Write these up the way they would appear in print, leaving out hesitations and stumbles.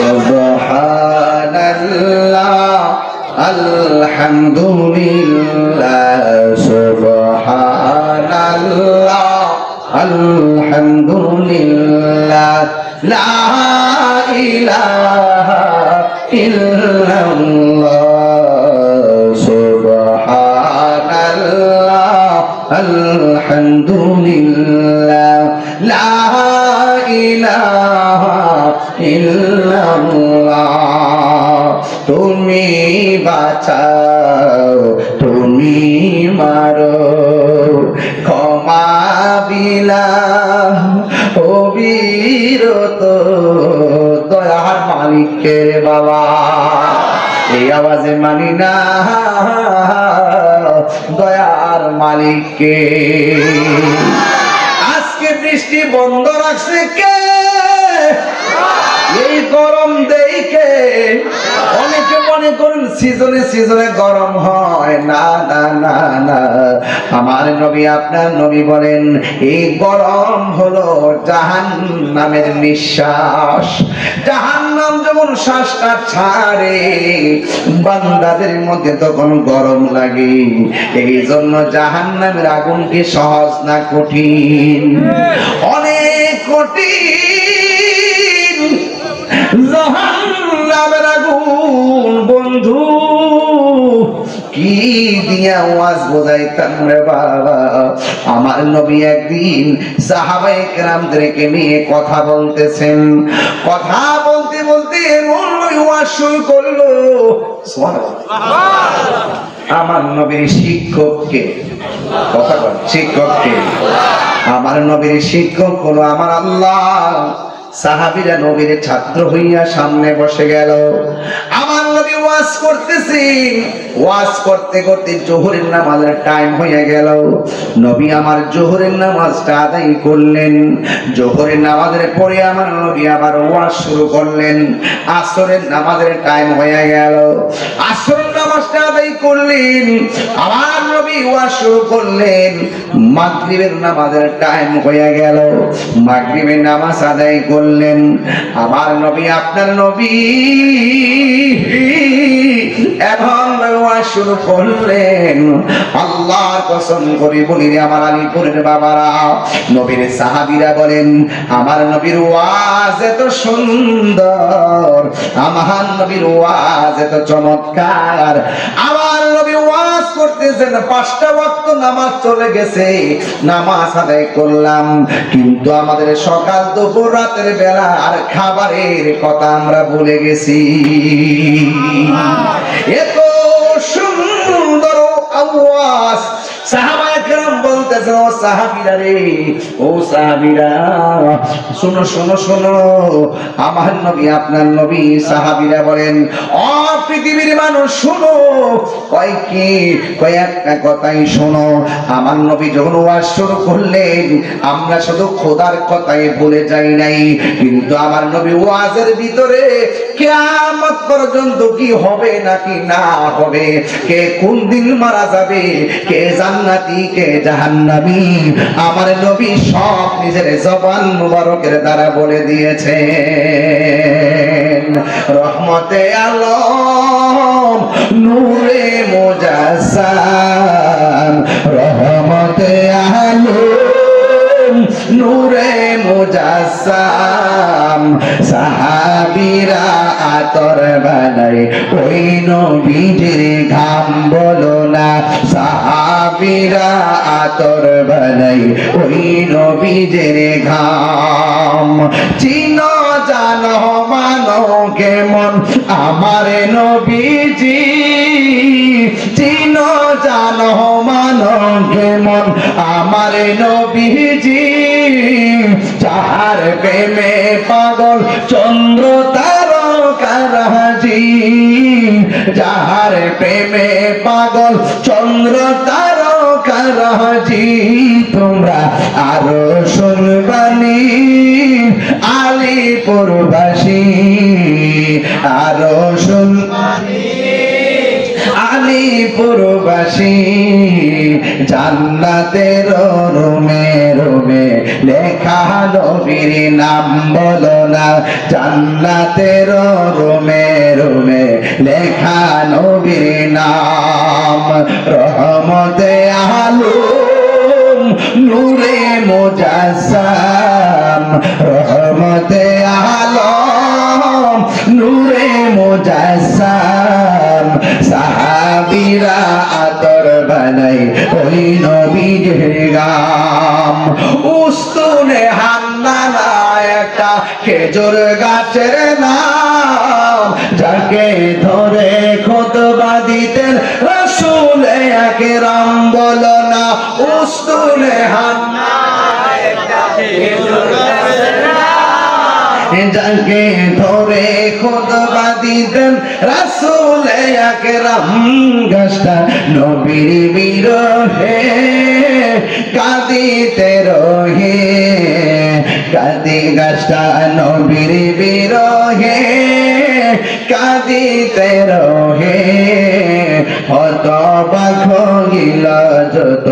সুবহানাল্লাহ আলহামদুলিল্লাহ সুবহানাল্লাহ আলহামদুলিল্লাহ লা ইলাহা ইল্লাল্লাহ সুবহানাল্লাহ আলহামদুলিল্লাহ লা ইলাহা ইল্লাল্লাহ তুমি বাঁচাও তুমি মারো ক্ষমা বিলাহ অবিরত দয়ার মালিককে বাবা এই আওয়াজে মানি না দয়ার মালিককে আজকে বৃষ্টি বন্ধ রাখছে কে এই গরম দেখে অনেকে মনে করেন সিজনে গরম হয় না না না না আমার নবী আপনার নবী বলেন এই গরম হলো জাহান্নামের নিঃশ্বাস জাহান্নাম যেমন শ্বাসটা ছাড়ে বান্দাদের মধ্যে তখন গরম লাগে এই জন্য জাহান্নামের আগুন কি সহজ না কঠিন অনেক কঠিন জাহান্নামের আগুন বন্ধু কি দিয়া ওয়াজ বোঝাইতাম রে বাবা আমার নবী একদিন সাহাবায়ে কেরামদেরকে নিয়ে কথা বলতেছেন কথা বলতে বলতে ওয়াজ শুরু করলো আমার নবীর শিক্ষককে কথা বল শিক্ষককে আমার নবীর শিক্ষক হলো আমার আল্লাহ সাহাবীরা নবীর ছাত্র হইয়া সামনে বসে গেল আমার নবী ওয়াজ করতেছেন ওয়াজ করতে করতে জোহরের নামাজের টাইম হয়ে গেল নবী আমার জোহরের নামাজটা আদায় করলেন জোহরের নামাজের পরে আমার নবী আবার ওয়াজ শুরু করলেন আসরের নামাজের টাইম হয়ে গেল আসরের নামাজটা আদায় করলেন আমার নবী ওয়াজ শুরু করলেন মাগরিবের নামাজের টাইম হয়ে গেল মাগরিবের নামাজ আদায় করলেন আমার নবী আপনার নবী এখন ওয়াজ শুরু করলেন আল্লাহর কসম করে বলি রে আমার আলীপুরের বাবারা নবীর সাহাবীরা বলেন আমার নবীর ওয়াজ এত সুন্দর আমার নবীর ওয়াজ এত চমৎকার আমার নবী ওয়াজ করতেছেন 5টা ওয়াক্ত নামাজ চলে গেছে নামাজ আদায় করলাম কিন্তু আমাদের সকাল দুপুর রাতের বেলা আর খাবারের কথা আমরা ভুলে গেছি এত সুন্দর আওয়াজ সাহাবায়ে কেরাম বলতেছেন ও সাহাবীরা রে ও সাহাবীরা শোনো শোনো শোনো আমার নবী আপনার নবী সাহাবীরা বলেন ও পৃথিবীর মানুষ শোনো কয় কি কয় একটা কথাই শোনো আমার নবী যখন ওয়াজ শুরু করলেন আমরা শুধু খোদার কথাই বলে যাই নাই কিন্তু আমার নবী ওয়াজের ভিতরে কিয়ামত পর্যন্ত কি হবে নাকি না হবে কে কোন দিন মারা যাবে কে জান্নাতি কে জাহান্নামী আমার নবী সব নিজের জবান মুবারকের দ্বারা বলে দিয়েছেন রহমতে আলম নূরে মুজাসসাম রহমতে আলম নূরে মুজাসসাম সাহাবীরা আতর বানায় ওই নবীজির ঘাম বলো না সাহাবীরা আতর বানায় ওই নবীজির ঘাম চিনো জানো মানো কেমন আমার নবীজি চিনো জানো মানো কেমন আমার নবীজি যাহার প্রেমে পাগল চন্দ্র তারকারাজি যাহার প্রেমে পাগল চন্দ্র তারকারাজি তোমরা আরো শুনবানি আলীপুরবাসী আরো শুনবানি প্রবাসী জান্নাতের রুমে রুমে লেখা নবীর নাম বলো না জান্নাতের রুমে রুমে লেখা নবীর নাম রহমতে আলম নূরে মুজাসসাম রহমতে আলম নূরে মুজাসসাম সাহাবীরা আতর বানাই ওই নবীর গাম উস্তুনে হান্নানা একটা খেজুর গাছের নাম যাকে ধরে খুতবা দিতেন রাসূল আকরাম বলো না উস্তুনে হান্নানা একটা খেজুর গাছের যাকে ধরে খুতবা দিতেন রাসূল আকরাম গাছটা নবীর বিরহে কাঁদিতে রহে কাঁদি গাছটা নবীর বিরহে কাঁদিতে রহে হতবাক হইল যত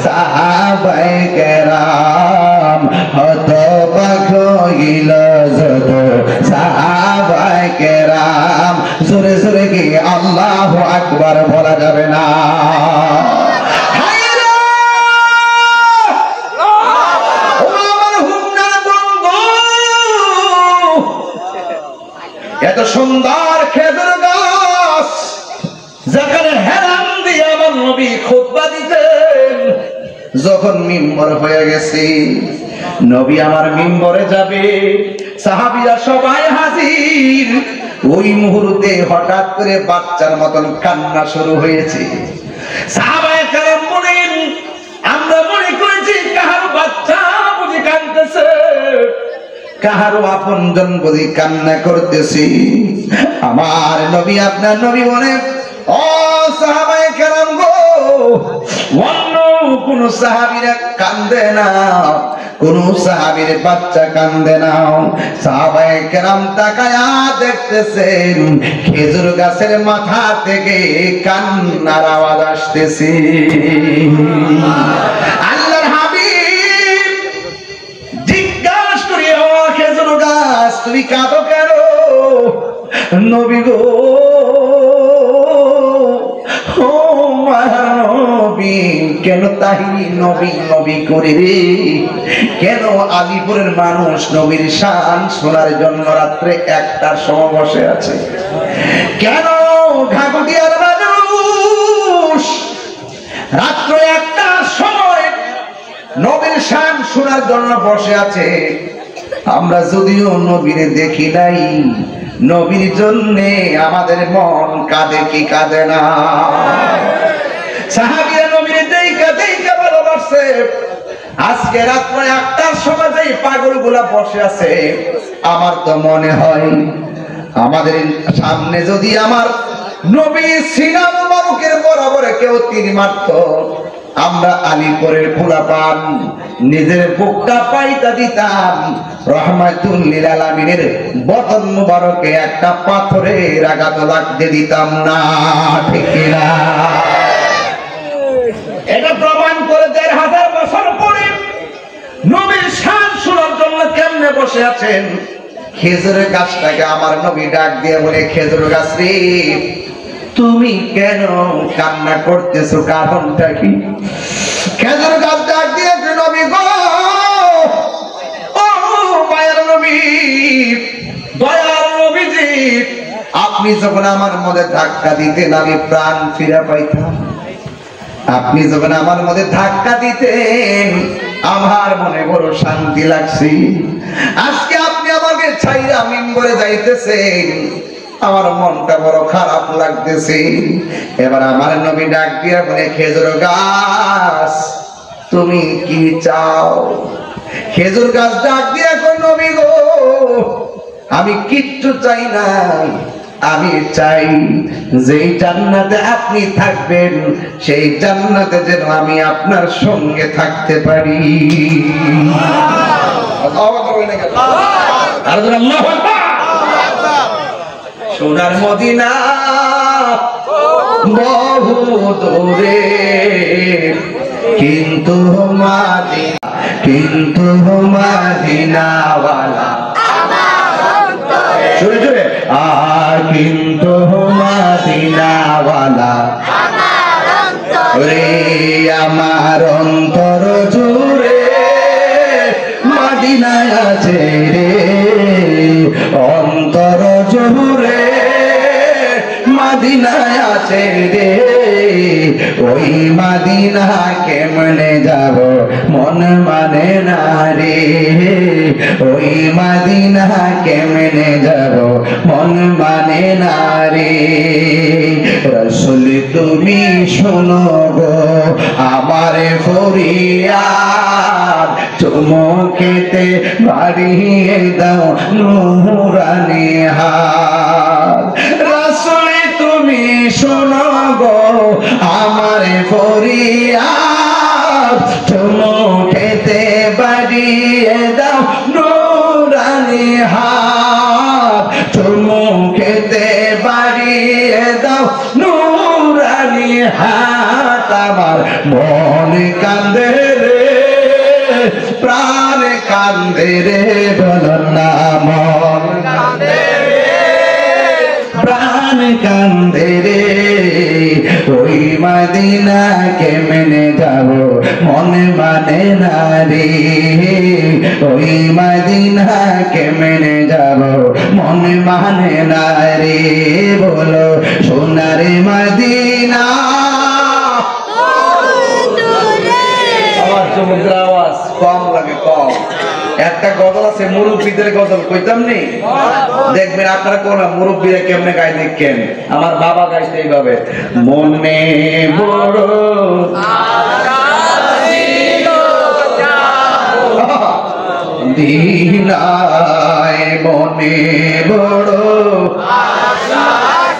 সাহাবায়ে কেরাম হতবাক হইল যত সাহাবায়ে কেরাম জোরে জোরে কি আল্লাহু আকবার বলা যাবে না এত সুন্দর খেজুর গাছ যেখানে হেরাম দিয়ে আমার নবী খুতবা দিতেন যখন মিম্বর হয়ে গেছে নবী আমার মিম্বরে যাবে সাহাবীরা সবাই হাজির ওই মুহূর্তে হঠাৎ করে বাচ্চার মতন কান্না শুরু হয়েছে সাহাবায়ে কেরাম বলেন আমরা মনে করেছি কাহার বাচ্চা বুঝি কাঁদতেছে কাহারো আপনজন বুঝি কান্না করতেছি আমার নবী আপনার নবী বলে ও সাহাবায়ে কেরাম গো অন্য কোন সাহাবীরা কান্দে না কোন সাহাবীর বাচ্চা কান্দে না সাহাবায়ে কেরাম তাকায়া দেখতেছেন খেজুর গাছের মাথা থেকে কান্নার আওয়াজ আসতেছে আল্লাহর হাবিব জিজ্ঞাসা করি ও খেজুর গাছ তুমি কাঁদো কেন নবী গো ও নবী কেন তাহিনী নবী নবী করে রে কেন আলিপুরের মানুষ নবীর শান শোনার জন্য রাত্রে 1টার সময় বসে আছে কেন ঢাকুরিয়ার মানুষ রাত্রে 1টার সময় নবীর শান শোনার জন্য বসে আছে আমরা যদিও নবীরে দেখি নাই নবীর জন্যে আমাদের মন কাঁদে কি কাঁদে না সাহাবীরা নবীরে দেখা দেখা ভালোবাসে আজকে রাত্রে 1টার সময় যেই পাগলগুলা বসে আছে আমার তো মনে হয় আমাদের সামনে যদি আমার নবী সিনা মুবারকের বরাবরে কেউ তীর মারতো আমরা আলীপুরের পোলাপান নিজের বুকটা পাইতা দিতাম রহমাতুল লিল আলামিনের বদন মুবারকে একটা পাথরের আঘাত লাগতে দিতাম না ঠিক না এটা প্রমাণ করে ১৫০০ বছর পরে নবীর শান শোনার জন্য কেমনে বসে আছেন খেজুরের গাছটাকে আমার নবী ডাক দিয়ে বলে খেজুর গাছ রে তুমি কেন কান্না করতেছো কারণটা কি খেজুর গাছ ডাক দিয়ে নবী গো ও মায়ের নবী দয়ার নবীজি আপনি যখন আমার মধ্যে ধাক্কা দিতেন আমি প্রাণ ফিরে পাইতাম আপনি যখন আমার মধ্যে ধাক্কা দিতেন আমার মনে বড় শান্তি লাগছে আজকে আপনি আমাকে ছাইরা মিম্বরে যাইতেছেন আমার মনটা বড় খারাপ লাগতেছে এবার আমার নবী ডাক দিয়া বলে খেজুর গাছ তুমি কি চাও খেজুর গাছ ডাক দিয়া কই নবী গো আমি কিচ্ছু চাই না আমি চাই যেই জান্নাতে আপনি থাকবেন সেই জান্নাতে যেন আমি আপনার সঙ্গে থাকতে পারি সোনার মদিনা বহু দূরে, কিন্তু মদিনাওয়ালা জোরে জোরে কিন্তু মদিনাওয়ালা রে আমার অন্তর জুড়ে মদিনায় আছে রে, অন্তর জুড়ে মদিনায় আছে রে। ওই মদিনা কেমনে যাব মন মানে না রে, ওই মদিনা কেমনে যাব মন মানে না রে। রাসূল তুমি শোনো গো আমার ফরিয়াদ, চুমুকেতে বাড়িয়ে দাও নূরানি হাত। রাসূল তুমি শোনো গো আমার ফরিয়াদ, চুমুকেতে বাড়িয়ে দাও নূরানি হাত, চুমুকেতে বাড়িয়ে দাও নূরানি হাত। আমার মন কান্দে রে, প্রাণ কান্দে রে, বলুন না মন কান্দে রে, প্রাণ কান্দে রে। ওই মদিনা কেমনে যাব মন মানে না রে, ওই মদিনা কেমনে যাব মন মানে না রে। বলো সোনার মদিনা, আমার সমুদ্র আওয়াজ কম লাগে কম। একটা গজল আছে মুরব্বীদের গজল, কইতাম নি? দেখবেন আপনারা কোন মুরব্বীরা কেমনে গায় দেখেন। আমার বাবা গাইছে এইভাবে, মনে বড় দিনায়, মনে বড় আশা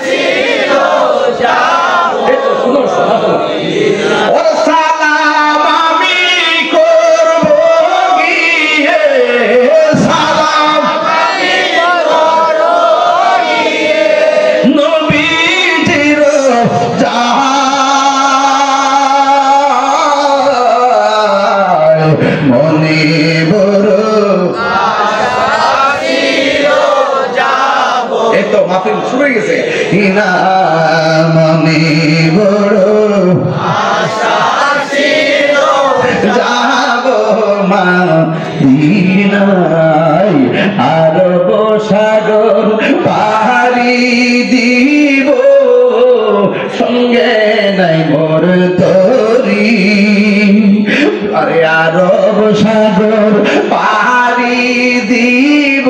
ছিল যাব। ওরে সালাম আমি করব গিয়ে, সালাম আমি করব গিয়ে নবীজির যায়, মনে বড় মাহফিল শুরু হয়ে গেছে। ইনা মনে বড় আশা ছিল যাব মদিনায়, আরব সাগর পাড়ি দিব, সঙ্গে নাই মোর তরি। আরে আরব সাগর পাড়ি দিব,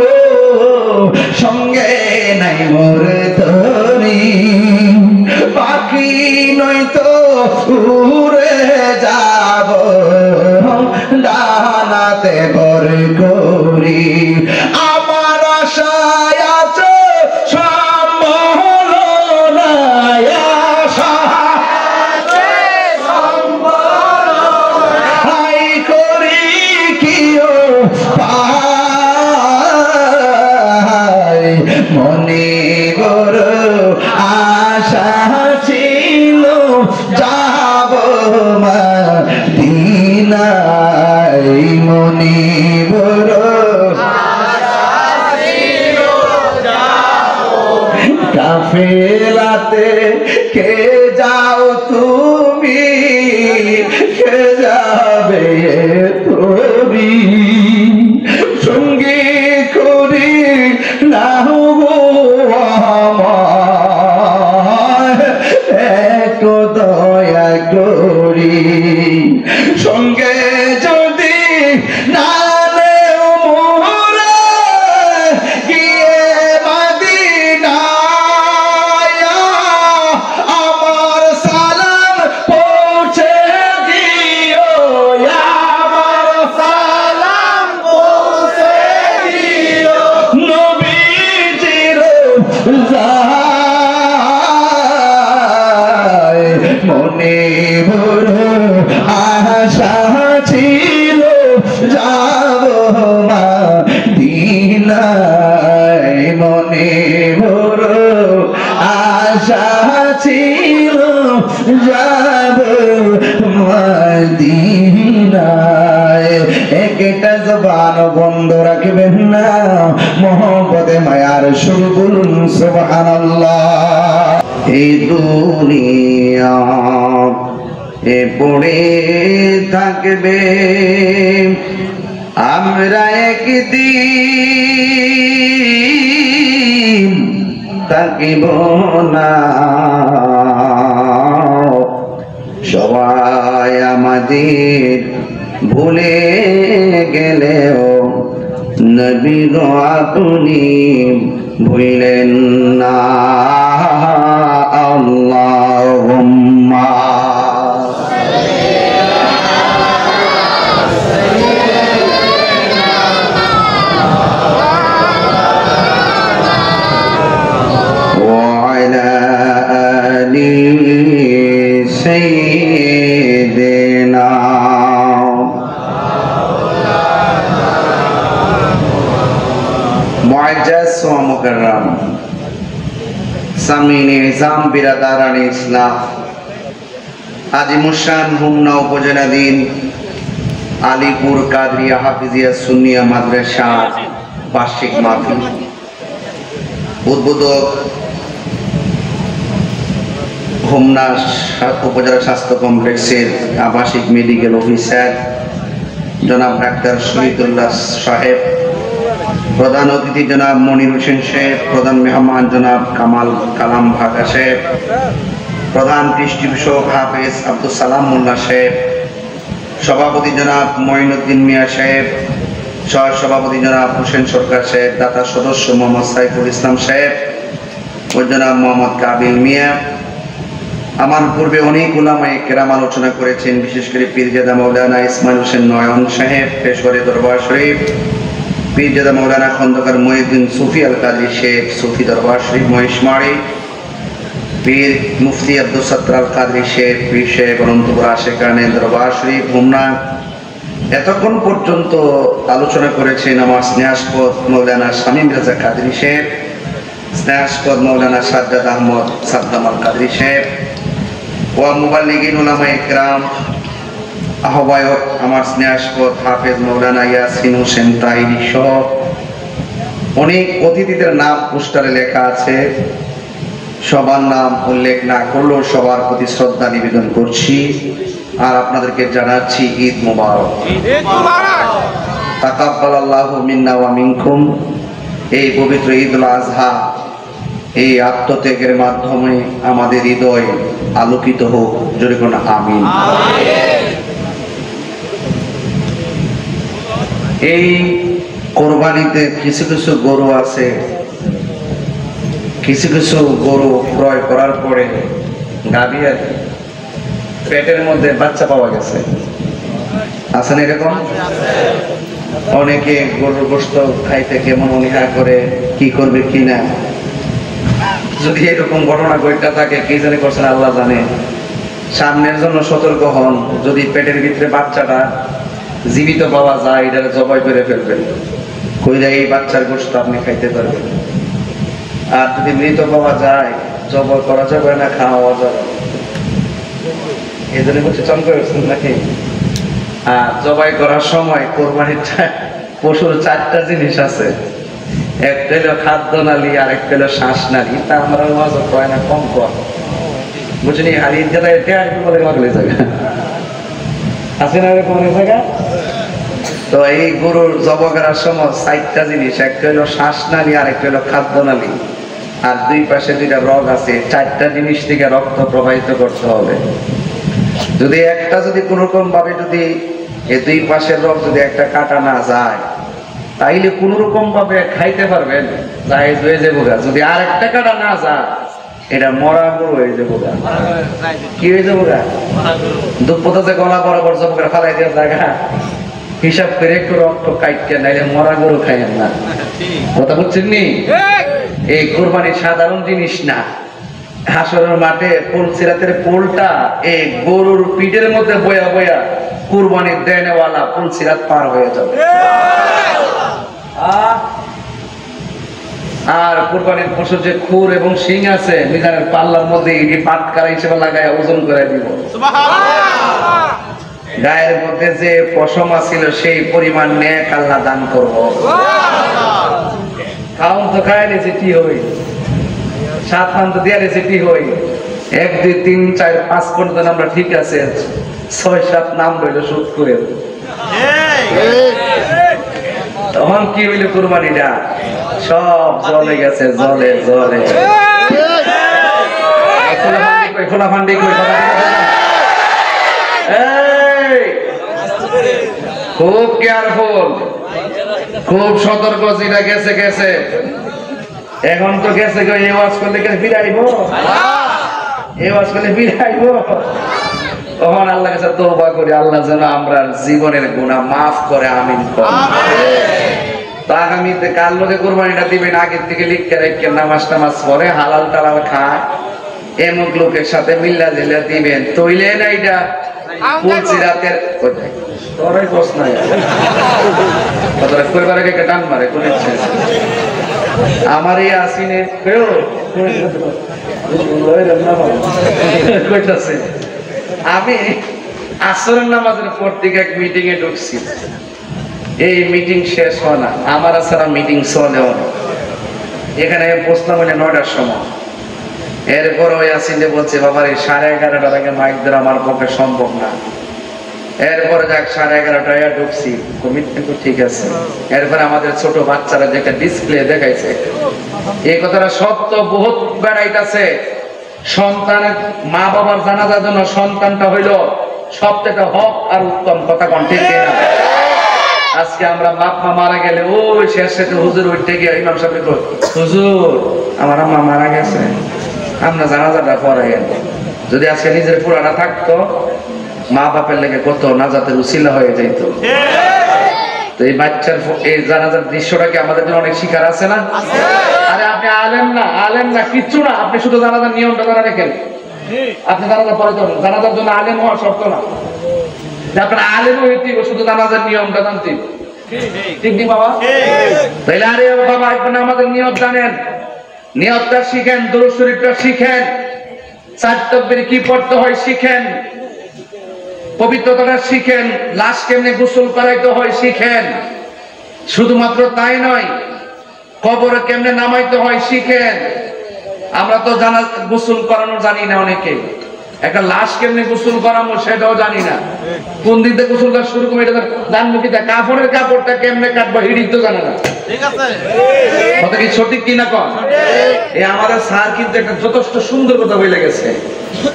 সঙ্গে নাই মোর তরি। পাখি নয়তো উড়ে যাব ডানাতে ভর করি। আমার আশায় আছে সম্বল নাই, আশা আছে সম্বল নাই, করি কিও মনে বড় আশা ছিল যাব মদিনায়, মনে বড় আশা ছিল যাব। কাফেলাতে কে যাও তুমি, কে যাবে তুমি, সঙ্গী করি নাও গো আমার, একটু দয়া করি। সঙ্গে যদি না নেও মোরে গিয়ে মদিনায়, আমার সালাম পৌঁছে দিও, আমার সালাম পৌঁছে দিও নবীজির যায়। মনে বড় আশা ছিল যাব মদিনায়, মনে বড় আশা ছিল যাব মদিনায় একটা জবান বন্ধ রাখবেন না মোহব্বতে মায়ার সুর বলুন সুবহানাল্লাহ এই দুনিয়া এ পড়ে থাকবে আমরা একদিন থাকিব না সবাই আমাদের ভুলে গেলেও নবী গো আপনি ভুলেন না আল্লাহুম্মা मुअज़्ज़ज़ व मुकर्रम सामीने निज़ाम बिरादारान इस्लाम आजिमुशान हुमना उपजनाधीन आलीपुर कादरिया हाफिजिया सुन्निया माद्रासा वार्षिक महफिल उद्बोधक হোমনা উপজেলা স্বাস্থ্য কমপ্লেক্সের আবাসিক মেডিকেল অফিসার জনাব ডাক্তার শহীদুল্লাহ সাহেব, প্রধান অতিথি জনাব মনির হোসেন সাহেব, প্রধান মেহমান জনাব কামাল কালাম ভাকা সাহেব, প্রধান পৃষ্ঠপোষক হাফেজ আব্দুল সালাম মোল্লা সাহেব, সভাপতি জনাব মঈনুদ্দিন মিয়া সাহেব, সহ সভাপতি জনাব হোসেন সরকার সাহেব, দাতা সদস্য মোহাম্মদ সাইফুল ইসলাম সাহেব ও জনাব মোহাম্মদ কাবিল মিয়া। আমার পূর্বে অনেক উলামায়ে কেরাম আলোচনা করেছেন, বিশেষ করে পীরজাদা মাওলানা ইসমাইল হোসেন নয়ন সাহেব পেশওয়ারি দরবার শরীফ, পীরজাদা মাওলানা খন্দকার মহিউদ্দিন সুফি আল কাদরি শেখ সুফি দরবার শরীফ মহেশমারি, পীর মুফতি আব্দুল সত্তার আল কাদরি শেখ পীর সাহেব অনন্তপুর আশেকানে দরবার শরীফ হোমনা। এতক্ষণ পর্যন্ত আলোচনা করেছেন আমার স্নেহাস্পদ মাওলানা শামীম রাজা কাদরি শেখ, স্নেহাস্পদ মাওলানা সাজ্জাদ আহমদ সাদ্দাম আল কাদরি শেখ ও মুবাল্লিগিন উলামায়ে কেরাম, আহ্বায়ক আমার স্নেহাস্পদ হাফেজ মাওলানা ইয়াসিন হোসেন তাহিরি সহ অনেক অতিথিদের নাম পোস্টারে লেখা আছে, সবার নাম উল্লেখ না করলেও সবার প্রতি শ্রদ্ধা নিবেদন করছি আর আপনাদেরকে জানাচ্ছি ঈদ মুবারক। তাকাব্বালাল্লাহু মিন্না ওয়া মিনকুম। এই পবিত্র ঈদুল আজহা এই আত্মত্যাগের মাধ্যমে আমাদের হৃদয় আলোকিত হোক, জোরে কোন আমিন। এই কোরবানিতে কিছু কিছু গরু আছে, কিছু কিছু গরু ক্রয় করার পরে গাভীর পেটের মধ্যে বাচ্চা পাওয়া গেছে, আছে না এরকম? অনেকে গরুর গোশত খাইতে কেমন অনীহা করে, কি করবে কি না। যদি এরকম ঘটনা ঘটতে থাকে, কি জানে করছেন আল্লাহ জানে। সামনের জন্য সতর্ক হন, যদি পেটের ভিতরে বাচ্চাটা জীবিত পাওয়া যায় এটা জবাই করে ফেলবেন, কইরা এই বাচ্চার গোশত আপনি খাইতে পারবেন। আর যদি মৃত পাওয়া যায় জবাই করা যাবে না, খাওয়া যাবে। এই জন্য বলছে চমকে উঠছেন নাকি? আর জবাই করার সময় কোরবানির পশুর চারটা জিনিস আছে, একটা হলো খাদ্য নালী, আর একটা হলো শ্বাস নালী। তা আমরা মজা কয় না, কম কর বুঝলি। আর ঈদ জায়গায় বলে মাগলে জায়গা আছে না এরকম অনেক জায়গা। তো এই গরুর জবাই করার সময় চারটা জিনিস, একটা হলো শ্বাস নালী, আর একটা হলো খাদ্য নালী, আর দুই পাশে দুইটা রগ আছে। চারটা জিনিস থেকে রক্ত প্রবাহিত করতে হবে। যদি একটা যদি কোন রকম ভাবে যদি এই দুই পাশের রগ যদি একটা কাটা না যায়, তাইলে কোন রকম ভাবে খাইতে পারবেন, জায়েজ হয়ে যাবো। যদি আর একটা কাটা না যায়, এটা মরা গরু হয়ে যাবো। কি হয়ে যাবো? দুপোতাতে গলা বরাবর জব করে ফালাই দেওয়ার জায়গা হিসাব করে একটু রক্ত কাটতে, নাইলে মরা গরু খাইয়েন না। কথা বুঝছেন নি? এই কোরবানি সাধারণ জিনিস না। হাসরের মাঠে পুলসিরাতের পোলটা এই গরুর পিঠের মধ্যে বয়া বয়া কুরবানির দেনেওয়ালা পুলসিরাত পার হয়ে যাবে। আর কুরবানির পশু যে খুর এবং শিং আছে মিজানের পাল্লার মধ্যে এটি পাটকারা হিসেবে লাগায় ওজন করে দিব। গায়ের মধ্যে যে পশম ছিল সেই পরিমাণ নেক আল্লাহ দান করব। খাওন তো খায় রেসিপি হই, 7 পান তো দেয়া রেসিপি হই, 1 2 3 4 5 পর্যন্ত আমরা ঠিক আছে, 6 7 নাম রইল সুদ করে। তখন কি হইল কুরবানিটা সব জলে গেছে, জলে জলে। খোলা ফান্ডি কই খুব কেয়ারফুল, খুব সতর্ক। যেটা গেছে গেছে, এখন তো গেছে এই ওয়াজ করলে ফিরাইব, এই ওয়াজ করলে ফিরাইব। তখন আল্লাহ কাছে তওবা করি, আল্লাহ যেন আমরা জীবনের গুনাহ মাফ করে, আমিন। আগামীতে কাল লোকে কুরবানিটা দিবেন, আগের থেকে লিখতে রাখেন, নামাজ টামাজ পরে হালাল টালাল খায় এমন লোকের সাথে মিল্লা দিলে দিবেন। তৈলে না এটা বলছি রাতের তোরাই বস নাই পরিবারে কে টান মারে কোন আমার এই আসিনে কইতাছে। আমি আসরের নামাজের পর থেকে এক মিটিং এ ঢুকছি, এই মিটিং শেষ হয় না, আমার ছাড়া মিটিং চলেও না। এখানে বসলাম 9টার সময়, এরপর ওই আসিনে বলছে বাবার এই 11:30টার আগে মাইক ধরে আমার পক্ষে সম্ভব না। এরপরে যাক 11:30টায় ঢুকছি, কমিটমেন্ট তো ঠিক আছে। এরপরে আমাদের ছোট বাচ্চারা যে একটা ডিসপ্লে দেখাইছে, এই কথাটা সত্য, বহুত বেড়াইতেছে। সন্তানের মা বাবার জানাজার জন্য সন্তানটা হইল সবথেকে হক আর উত্তম, কথা কোন ঠিক না? আজকে আমরা বাপ মা মারা গেলে ওই শেষে হুজুর উঠতে গিয়ে ইমাম সাহেব কই, হুজুর আমার মা মারা গেছে, আমরা জানাজাটা পড়াইয়েন। যদি আজকে নিজের পুরানা থাকতো, মা বাপের লেগে কত নাজাতের উসিলা হয়ে যাইত। তো এই বাচ্চার এই জানাজার দৃশ্যটাকে আমাদের জন্য অনেক শিকার আছে না? আরে আপনি আলেম না, আলেম না কিচ্ছু না, আপনি শুধু জানাজার নিয়মটা জানা রেখেন। আপনি জানাজা পড়ে যাবেন, জানাজার জন্য আলেম হওয়ার শর্ত না, আপনার আলেম হইতে শুধু জানাজার নিয়মটা জানতে। ঠিক নেই বাবা? তাইলে আরে বাবা এখন আমাদের নিয়ত জানেন, নিয়তটা শিখেন, দুরূদ শরীফটা শিখেন, 4 তাকবীর কি পড়তে হয় শিখেন, পবিত্রতাটা শিখেন, লাশ কেমনে গোসল করাইতে হয় শিখেন। শুধুমাত্র তাই নয়, কবরে কেমনে নামাইতে হয় শিখেন। আমরা তো জানা গোসল করানো জানি না, অনেকে একটা লাশ কেমনে গোসল করাবো সেটাও জানি না। কোন দিক থেকে গোসলটা শুরু করবো এটা জানবো কি? কাপড়ের কাপড়টা কেমনে কাটবো হিড়ি তো জানে না। ঠিক আছে, কথা কি সঠিক কিনা কন? এই আমাদের স্যার কিন্তু একটা যথেষ্ট সুন্দর কথা বলে গেছে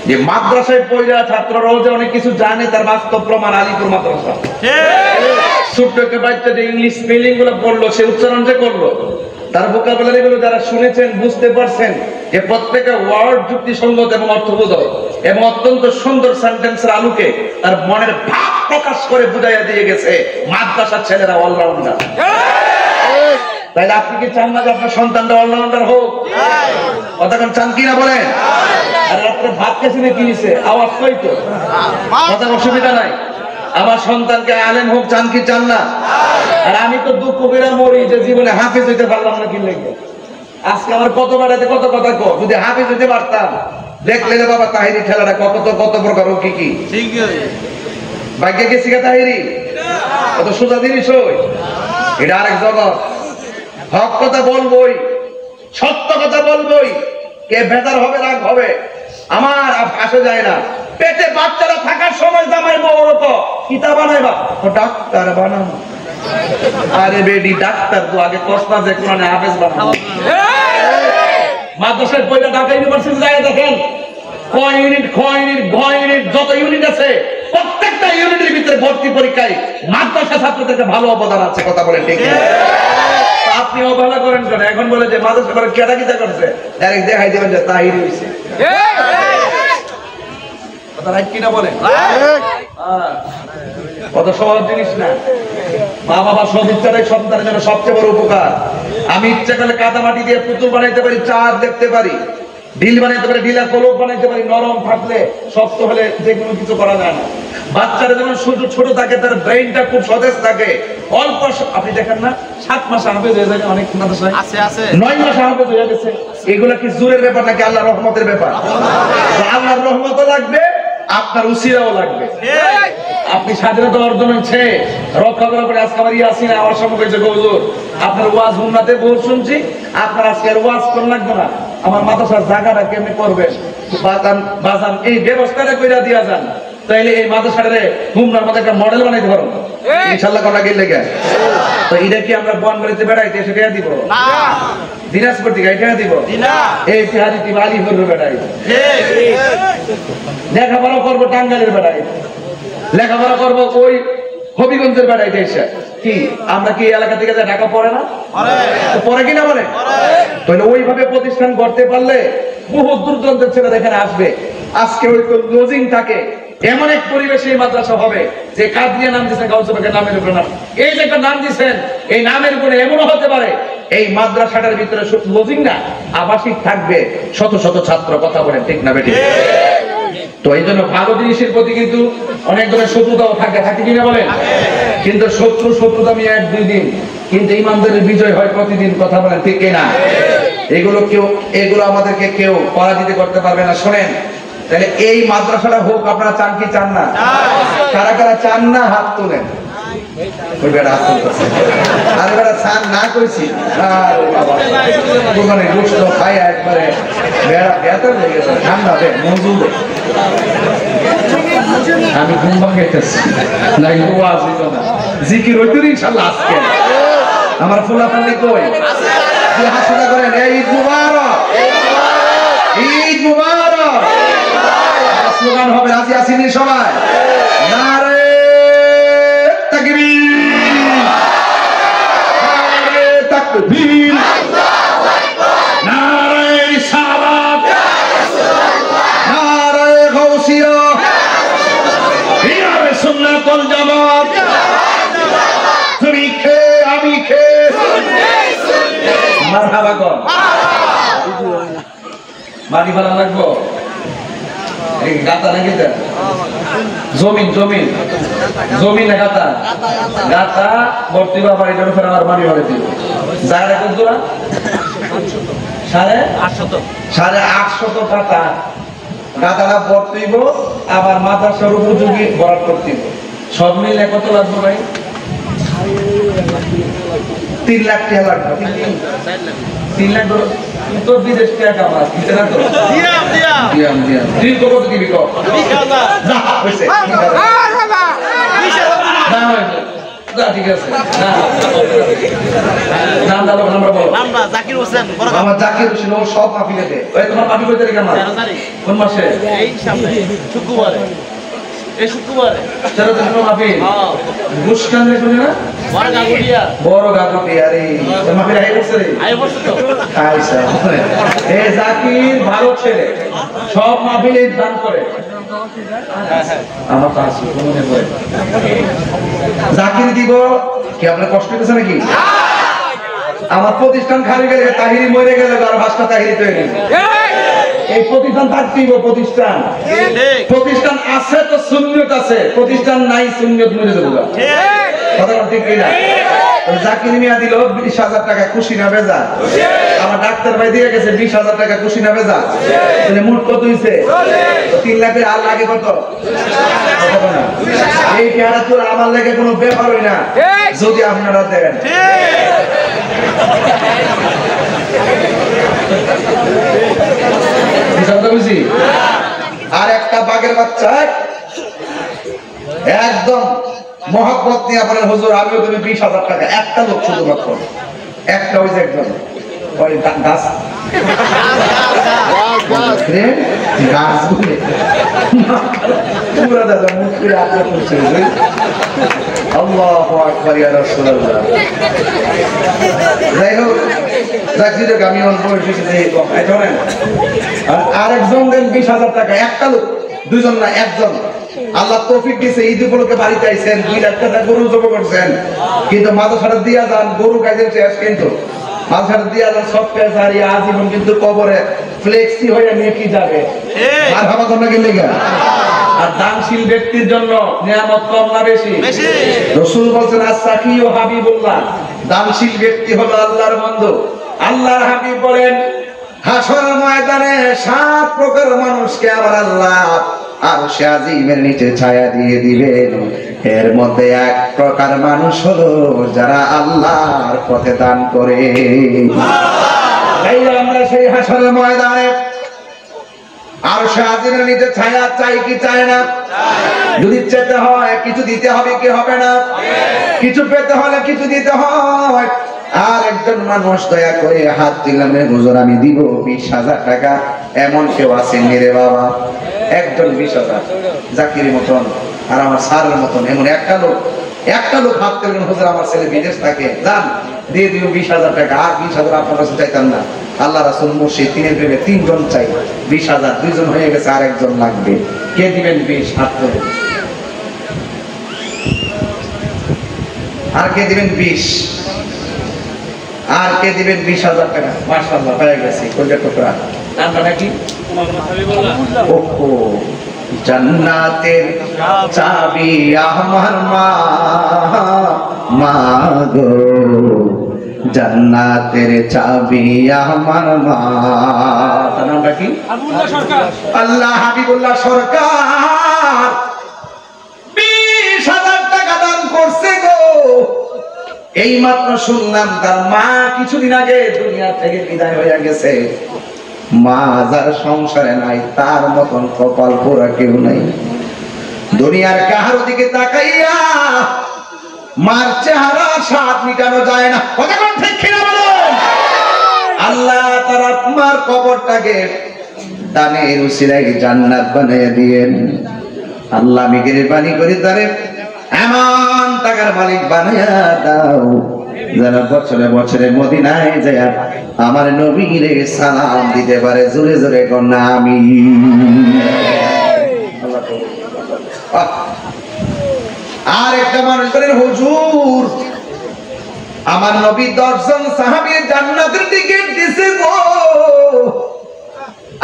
যে মাদ্রাসায় পড়া ছাত্ররাও যে অনেক কিছু জানে, তার বাস্তব প্রমাণ আলিপুর মাদ্রাসা। ছোট্ট একটা বাচ্চা যে ইংলিশ স্পেলিং গুলো পড়লো, সে উচ্চারণ যে করলো, তার ভোকাবুলারি গুলো যারা শুনেছেন বুঝতে পারছেন যে প্রত্যেকটা ওয়ার্ড যুক্তিসঙ্গত এবং অর্থবোধক এবং অত্যন্ত সুন্দর সেন্টেন্সের আলোকে তার মনের ভাব প্রকাশ করে বুঝাইয়া দিয়ে গেছে মাদ্রাসার ছেলেরা অলরাউন্ডার। তাইলে আপনি কি চান না যে আপনার সন্তানটা অলরাউন্ডার হোক? কথা কোন চান কিনা বলেন? আর রাত্রে ভাত খেয়েছিনে কি নিছে আওয়াজ কইতো, কথা অসুবিধা নাই। আমার সন্তানকে আলেম হোক চান কি চান না? আর আমি তো দুঃখ করে মরি যে জীবনে হাফেজ হইতে পারলাম না। কি লেগে আজকে আমার কত বেড়াতে কত কথা কো, যদি হাফেজ হইতে পারতাম দেখলে রে বাবা তাহিরি খেলাটা কত প্রকার ও কি কি ভাগ্যে গেছি গা তাহিরি, কত সোজা জিনিস হই, এটা আরেক জগৎ। হক কথা বলবই, সত্য কথা বলবই, কে বেজার হবে রাগ হবে আমার আসে যায় না। পেটে বাচ্চারা থাকার সময় জামাই বড় তো কিতা বানাইবা, ডাক্তার বানানো। আরে বেডি ডাক্তার তো আগে কসনা যে কোরআনে হাফেজ বানানো। মাদ্রাসার পয়লা ঢাকা ইউনিভার্সিটি যায় দেখেন, ক ইউনিট খ ইউনিট গ ইউনিট যত ইউনিট আছে প্রত্যেকটা ইউনিটের ভিতরে ভর্তি পরীক্ষায় মাদ্রাসা ছাত্রদেরকে ভালো অবদান আছে। কথা বলেন ঠিক না? আপনি অবহেলা করেন কেন? এখন বলে যে মাদ্রাসা করে কেটা কিতা করছে, ডাইরেক্ট দেখাই দেবেন যে তাহিরি হইছে। কথা রাইট কিনা বলেন? কত সহজ জিনিস না। মা বাবা সব ইচ্ছাটাই সন্তানের জন্য সবচেয়ে বড় উপকার। আমি ইচ্ছা করলে কাদা মাটি দিয়ে পুতুল বানাইতে পারি, চাঁদ দেখতে পারি, ঢিল বানাইতে পারি, ঢিলা কলক বানাইতে পারি, নরম থাকলে, শক্ত হলে যে কোনো কিছু করা যায় না। বাচ্চারা যখন ছোট থাকে তার ব্রেইনটা খুব সতেজ থাকে, অল্প আপনি দেখেন না 7 মাস হাফেজ হয়ে যায় অনেক মাদ্রাসায়, আছে 9 মাস হাফেজ হয়ে গেছে। এগুলা কি জোরের ব্যাপার নাকি আল্লাহর রহমতের ব্যাপার? আল্লাহর রহমতও লাগবে, আপনার উসিলাও লাগবে। আপনি স্বাধীনতা অর্জন হচ্ছে রক্ষা করার পরে আজকে আমার ইয়াসিন আমার সময় হয়েছে হুজুর আপনার ওয়াজ হুমনাতে বহু শুনছি, আপনার আজকে আর ওয়াজ কোন লাগবে না, আমার মাদ্রাসার জায়গাটা কেমনি করবেন বাজান এই ব্যবস্থাটা কইরা দিয়া যান, তাইলে এই মাদ্রাসাটারে হুমনার মধ্যে একটা মডেল বানাইতে পারো ইনশাআল্লাহ। কোনটা গেলে গে তো এটা কি আমরা বনবাড়িতে বেড়াইতে এসে টাকা দিব না, দিনাজপুর থেকে টাকা দিব না, এই তিহারি টিম আলিপুর বেড়াই লেখাপড়া করবো টাঙ্গাইলের বেড়াই, লেখাপড়া করবো ওই হবিগঞ্জের বেড়াইতে এসে কি আমরা কি এলাকা থেকে ঢাকা পড়ে না পরে কিনা বলে, তাহলে ওইভাবে প্রতিষ্ঠান করতে পারলে বহু দূর দূরান্তের ছেলেরা এখানে আসবে। আজকে ওই তো লজিং থাকে এমন এক পরিবেশে এই মাদ্রাসা হবে যে কাদিয়া নাম দিয়েছেন গাউসুফের নামের উপরে নাম, এই যে একটা নাম দিয়েছেন এই নামের উপরে এমনও হতে পারে এই মাদ্রাসাটার ভিতরে শুধু লজিং না আবাসিক থাকবে, শত শত ছাত্র, কথা বলেন ঠিক না বেঠিক? তো এই জন্য ভালো জিনিসের প্রতি কিন্তু অনেক ধরনের শত্রুতাও থাকে কিনা বলেন, কিন্তু শত্রুতা আমি 1-2 দিন, কিন্তু ইমানদারের বিজয় হয় প্রতিদিন, কথা বলেন ঠিক কিনা? এগুলো আমাদেরকে কেউ পরাজিত করতে পারবে না। শোনেন, তাহলে এই মাদ্রাসাটা হোক আপনারা চান কি চান না? কারা কারা চান না হাত তোলেন। ওই বেড়া হাত তুলতেছে, আর বেড়া চান না কইছি আর বাবা মানে গোশত খাই একবারে বেড়া বেতন হয়ে গেছে, ঠান্ডা দে মজুদ আমি ঘুম ভাঙাইতেছি নাই ওয়াজ হইতো না, জিকির হইতো ইনশাআল্লাহ। আজকে আমার ফুলাফানি কই যে হাসিটা করেন, এই ঈদ মুবারক, ঈদ মুবারক। স্লোগান হবে রাজি আসেনি সবাই, নারে তাকবীর, নারে তাকবীর, নারে রিসালাত, নারে গাউসিয়া, নারে সুন্নাত ওয়াল জামাত। তুমি খে আমি খে মারহাবা কর, বাড়ি ভাড়া লাগবো এই গাতা নাকি জমিন জমিন জমিন না গাতা গাতা ভর্তি বা বাড়িটার উপরে আমার বাড়ি ভাড়া দিব, জায়গা কত দূর? 850 গাতা, গাতাটা ভর্তিব আবার মাদ্রাসার উপযোগী ভরাট করতেইব, সব মিলে কত লাগবে ভাই? 3 লাখ টাকা লাগবে। 3 লাখ তো বিদেশ টাকা কামাস দিতে না তো দিয়াম তুই কত দিবি কর না হইছে ঠিক আছে নাম দাও নাম্বার বলো। নামটা জাকির হোসেন, আমার জাকির হোসেন ও সব মাহফিলে দেয়। ওই তোমার মাহফিল কই তারিখ? আমার 13 তারিখ। কোন মাসে? এই সামনে শুক্রবারে, এই শুক্রবারে 13 তারিখ মাহফিল। হ্যাঁ মুশকান রে শুনি না বড় গাগুটিয়া রে মাহফিল আই বসে তো আইসা এই জাকির ভালো ছেলে, সব মাহফিলে দান করে। আমার কাছে মনে পড়ে জাকির দিব কি আপনার কষ্ট হইতেছে নাকি? আমার প্রতিষ্ঠান খালি গেলে তাহিরি মরে গেলে আর 5টা তাহিরি তৈরি হয়ে এই প্রতিষ্ঠান থাকতেই প্রতিষ্ঠান প্রতিষ্ঠান আছে তো সুন্নিয়ত আছে, প্রতিষ্ঠান নাই সুন্নিয়ত মরে যাবে কথা ঠিক কিনা? জাকির মিয়া দিল 20,000 টাকা, খুশি না বেজা? আমার ডাক্তার ভাই দিয়ে গেছে 20,000 টাকা, খুশি না বেজা? তাহলে মোট কত হইছে? 3 লাখের আর লাগে কত? এই পেয়ারা তো আমার লাগে কোনো ব্যাপারই না যদি আপনারা দেন। আর একটা বাঘের বাচ্চা একদম মহব্বত নিয়ে বলেন হুজুর আমিও তুমি 20,000 টাকা, একটা লোক শুধুমাত্র একটা হয়েছে একজন গাছ আরেকজন দেন 20,000 টাকা, একটা লোক, দুইজন না একজন। আল্লাহ তৌফিক দিয়েছে ঈদ উপলক্ষে বাড়িতে আইছেন, 2 লাখ টাকা গরু জমা করছেন, কিন্তু মাদ্রাসাটা দিয়া যান গরু গাইদের শেষ, কিন্তু মাদ্রাসাটা দিয়া যান সব পেশ হারিয়ে আজীবন কিন্তু কবরে ফ্লেক্সি হয়ে নিয়ে কি যাবে আর হামা তোমরা গেলে গা আর দানশীল ব্যক্তির জন্য নিয়ামত কম না বেশি? রাসূল বলেন আস-সাখী ও হাবিবুল্লাহ, দানশীল ব্যক্তি হলো আল্লাহর বন্ধু। আল্লাহর হাবিব বলেন হাসর ময়দানে 7 প্রকার মানুষকে আমার আল্লাহ আরশে আজিমের নিচে ছায়া দিয়ে দিবেন। এর মধ্যে এক প্রকার মানুষ হলো যারা আল্লাহর পথে দান করে। তাই আমরা সেই হাসরের ময়দানে আরশে আজিমের নিচে ছায়া চাই কি চাই না? যদি চেতে হয় কিছু দিতে হবে কি হবে না? কিছু পেতে হলে কিছু দিতে হয়। আর একজন মানুষ দয়া করে হাত দিলাম, হুজুর আমি দিব 20,000 টাকা, এমন কেউ আছেন রে বাবা? একজন 20,000, জাকিরের মতন আর আমার স্যারের মতন এমন একটা লোক হাত দিলেন, হুজুর আমার ছেলে বিদেশ থাকে, যান দিয়ে দিও 20,000 টাকা। আর 20,000 আপনার কাছে চাইতাম না, আল্লাহ রাসূল মুর্শিদ তিনের প্রেমে 3 জন চাই, 20,000 2 জন হয়ে গেছে, আর একজন লাগবে। কে দিবেন 20? হাত তোলেন। আর কে দিবেন 20? আর কে দিবেন 20,000 টাকা? মাশাআল্লাহ পেয়ে গেছি কয়টা টুকরা। নামটা নাকি? ওহো, জান্নাতের চাবি আমার মা গো, জান্নাতের চাবি আমার মা। তার নামটা কি? আল্লাহ হাবিবুল্লাহ সরকার 20,000 টাকা দান করছে গো। এই মাত্র শুনলাম তার মা কিছুদিন আগে দুনিয়া থেকে বিদায় হয়ে গেছে। মা যার সংসারে নাই তার মতন কপাল পোড়া কেউ নাই। দুনিয়ার কাহার দিকে তাকাইয়া মার চেহারা স্বাদ মিটানো যায় না। কতক্ষণ ঠিক কিনা বলেন? আল্লাহ তার আত্মার কবরটাকে দানের উসিলায় জান্নাত বানাইয়া দিয়েন। আল্লাহ মেহেরবানি করে তারে এমন টাকার মালিক বানাইয়া দাও যারা বছরে বছরে মদিনায় যায় আমার নবীরে সালাম দিতে পারে। জোরে জোরে কন্যা আমি। আর একটা মানুষ বলেন হুজুর আমার নবী 10 জন সাহাবীর জান্নাতের টিকিট দিছে গো।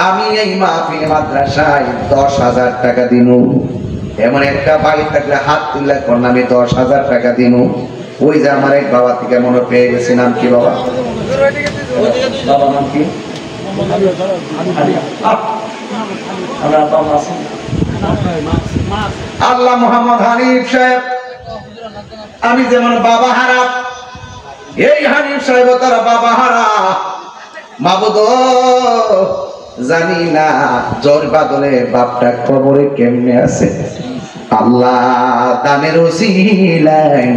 আমি এই মাহফিল মাদ্রাসায় 10,000 টাকা দিমু। এমন একটা ভাই থাকলে হাত তুললে কন্যা আমি 10,000 টাকা দিমু। ওই যে আমার এক বাবা থেকে মনে পেয়ে গেছে। নাম কি বাবা? বাবা নাম কি? আল্লাহ মোহাম্মদ হানিফ সাহেব। আমি যেমন বাবা হারা, এই হানিফ সাহেব তারা বাবা হারা। মাবুদ জানি না জ্বর বাদলে বাপটা কবরে কেমনে আছে। আল্লাহ দানের উসিলায়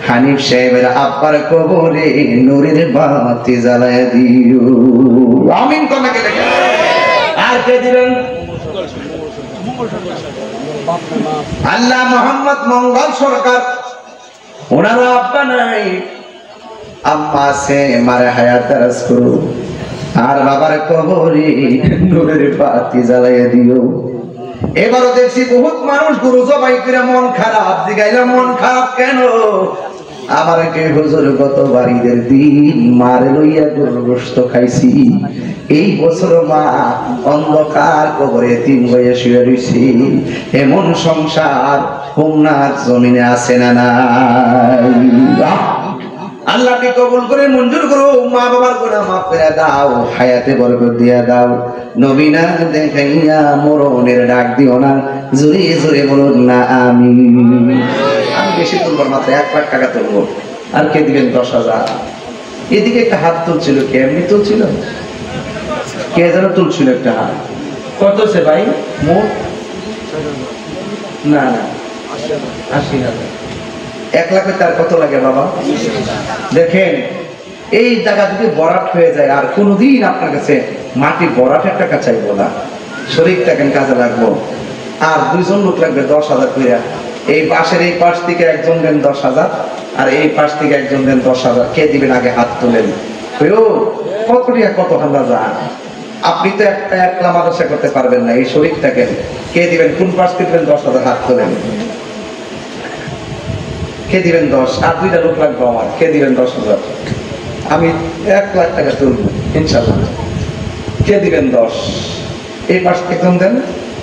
হানিফ সাহেবের আব্বার কবরে নূরের বাতি জ্বালায় দিও। আমিন কন্যাকে দেখেন। আর কে দিবেন? আল্লাহ মোহাম্মদ মঙ্গল সরকার, ওনার আব্বা নাই, আম্মা আছে, মারে হায়াত দারাজ করো। আর বাবার কবরে নূরের বাতি জ্বালাইয়া দিও। এবারও দেখছি বহুত মানুষ গরু জবাই করে মন খারাপ। জিগাইলাম মন খারাপ কেন? আমার কে হুজুর গতবার ঈদের দিন মারে লইয়া গরুর গোশত খাইছি। এই বছর মা অন্ধকার কবরে 3 হয়ে শুয়ে রইছি। এমন সংসার হোমনার জমিনে আছে না নাই? আল্লাহকে কবুল করে মঞ্জুর করো। মা বাবার গুনাহ মাফ করে দাও, হায়াতে বরকত দিয়া দাও। নবী না দেখাইয়া মরণের ডাক দিও না। জোরে জোরে বলুন না আমিন। আমি বেশি তুলবার মাত্র 1 লাখ টাকা তুলবো। আর কে দিবেন 10,000? এদিকে একটা হাত তুলছিল, কে এমনি তুলছিল? কে যেন তুলছিল একটা হাত। কত সে ভাই মোট? না না 80,000। 1 লাখে তার কত লাগে বাবা? দেখেন এই জায়গা যদি বরাট হয়ে যায় আর কোনদিন আপনার কাছে মাটি বরাটের টাকা চাইবো না। শরীর টাকেন কাজে লাগবো। আর 2 জন লোক লাগবে 10,000 করে। এই পাশের এই পাশ থেকে একজন দেন 10,000 আর এই পাশ থেকে একজন দেন 10,000। কে দিবেন আগে হাত তোলেন। কত টাকা কত হাল্লা যান। আপনি তো একটা একলা মাদ্রাসা করতে পারবেন না। এই শরীর টাকেন কে দিবেন? কোন পাশ থেকে দিবেন? 10,000 হাত তোলেন। কে দিবেন 10? আর 2টা লোক লাগবে আমার। কে দিবেন 10,000? আমি 1 লাখ টাকা তুলব ইনশাআল্লাহ। কে দিবেন 10? এই পাশ থেকে একজন দেন।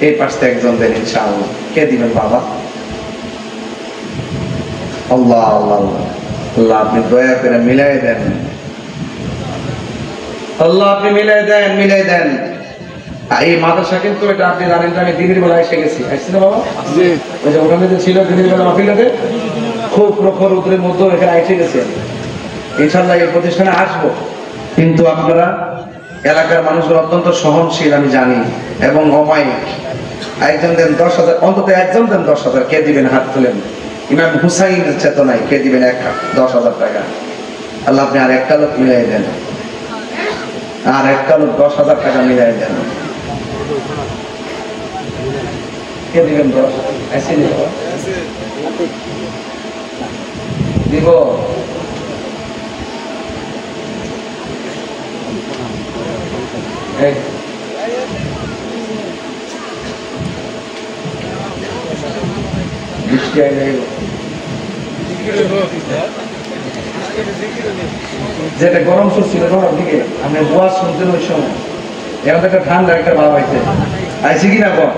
এই পাশে একজন দেন ইনশাআল্লাহ। কে দিবেন বাবা? আল্লাহ আল্লাহ আল্লাহ আল্লাহ, আপনি দয়া করে মিলাই দেন। আল্লাহ আপনি মিলাই দেন, মিলাই দেন। এই মাদ্রাসা কিন্তু এটা আপনি জানেন যে আমি দিনের বেলা এসে গেছি। আসছি না বাবা? জি। ওই যে ওখানে যে ছিল দিনের বেলা মাহফিলটাতে, খুব প্রখর রোদের মধ্যে এখানে এসে গেছি। ইনশাআল্লাহ এই প্রতিষ্ঠানে আসবো, কিন্তু আপনারা এলাকার মানুষগুলো অত্যন্ত সহনশীল আমি জানি এবং অমায়িক। একজন দেন 10,000, অন্তত একজন দেন 10,000। কে দিবেন? হাত তুলেন। ইমাম হুসাইনের চেতনায় কে দিবেন 10,000 টাকা? আল্লাহ আপনি আর একটা লোক মিলাই দেন, আর একটা লোক 10,000 টাকা মিলাই দেন। কে দিবেন? 10 আসি দিব। যেটা গরম ছিল তোমার দিকে, আমি ওয়াজ শুনতেন ওই সময়। এখন তো একটা ঠান্ডা একটা ভাব আইছে, আইসি কিনা কর।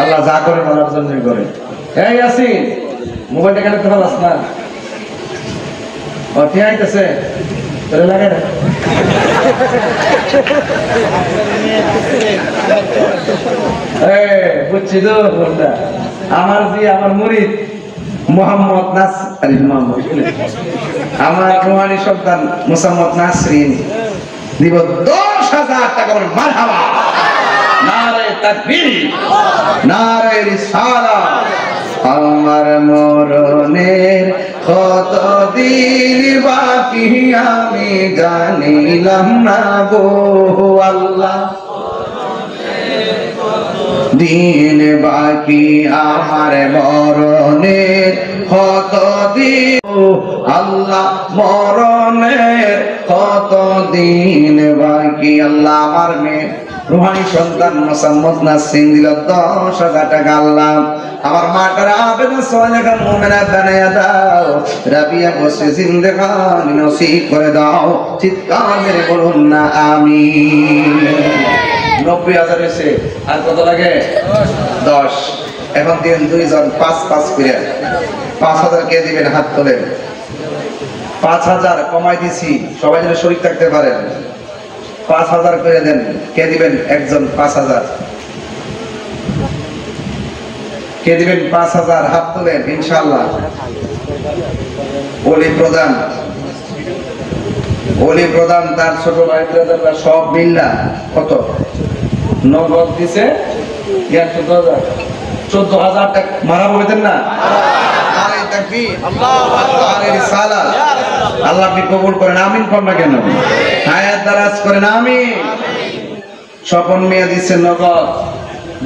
আল্লাহ যা করে বলার জন্য করে। এই আসি মোবাইলটা কেন তো ভালো না? ও ঠিক আইতেছে, তোরে লাগে না? বুঝছি তো আমার জি, আমার মুরিদ মোহাম্মদ আমার রুহানি সন্তান মোহাম্মদ নাসরিন দিব 10,000 টাকা। মারহাবা, নারে তাকবীর, নারে রিসালাত। আমার মরণের কতদিন বাকি আমি জানিলাম না গো আল্লাহ। দিন বাকি আমার মরণের কতদিন আল্লাহ, মরণের কতদিন বাকি আল্লাহ। আমার মেয়ে রুহানি সন্তান মোহাম্মদ নাসরিন দিল 10,000 টাকা। আল্লাহ আমার মাটার আবেদন সালেহান মুমিনা বানায়া দাও, রাবিয়া বসে জিন্দেগানি নসিব করে দাও। চিৎকার মেরে বলুন না আমিন। 90,000 এসে আর কত লাগে? 10। এখন দিন 2 জন 5 করে 5,000 কে দিবেন? হাত তোলেন। 5,000 কমাই দিছি, সবাই যেন শরীক থাকতে পারেন। 5,000 করে দেন। কে দিবেন? একজন 5,000। কে দিবেন? 5,000 হাত তোলেন ইনশাআল্লাহ। ওলি প্রধান, ওলি প্রধান তার ছোট ভাই ব্রাদাররা সব মিল্লা কত নগদ দিছে? 14,000 টাকা। মারা বলতেন না? আরে তাকবীর, আল্লাহু আকবার, আরে রিসালাত। আল্লাহ আপনি কবুল করেন। আমিন কোন না কেন? হায়াত দারাজ করেন। আমিন। স্বপন মিয়া দিচ্ছে নগদ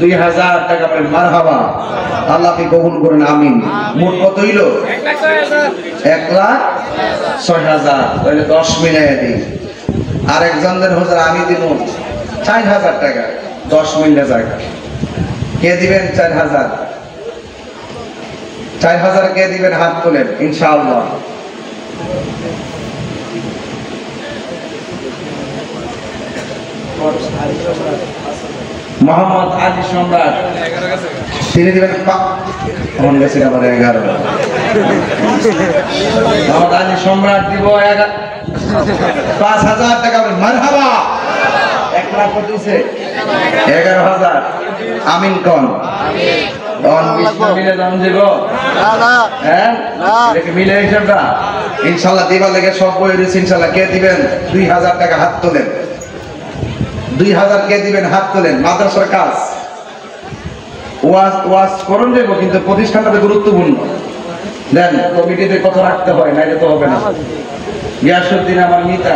2,000 টাকা। বলেন মারহাবা। আল্লাহ আপনি কবুল করেন। আমিন। মোট কত হইল? 1,06,000। তাহলে 10 মিলাইয়া দিই। আরেকজনদের হুজুর আমি দিব 4,000 টাকা। 10 মিলে জায়গা। কে দিবেন? 4,000। 4,000 কে দিবেন? হাত তোলেন ইনশাআল্লাহ। মোহাম্মদ আলী সম্রাট তিনি দিবেন 11। মোহাম্মদ আলী সম্রাট দিব 5,000 টাকা। মারহাবা। 1 লাখ কত দিছে? 11,000। আমিন কোন? মিলে দাম দিব মিলে হিসাবটা ইনশাল্লাহ দিবার লেগে সব বই রয়েছে ইনশাল্লাহ। কে দিবেন? 2,000 টাকা। হাত তোলেন। 2,000 কে দিবেন? হাত তোলেন। মাদ্রাসার কাজ ওয়াজ করুন যাব, কিন্তু প্রতিষ্ঠানটা গুরুত্বপূর্ণ। দেন কমিটিতে কত রাখতে হয়, নাইলে তো হবে না। গিয়াসউদ্দিন আমার মিতা,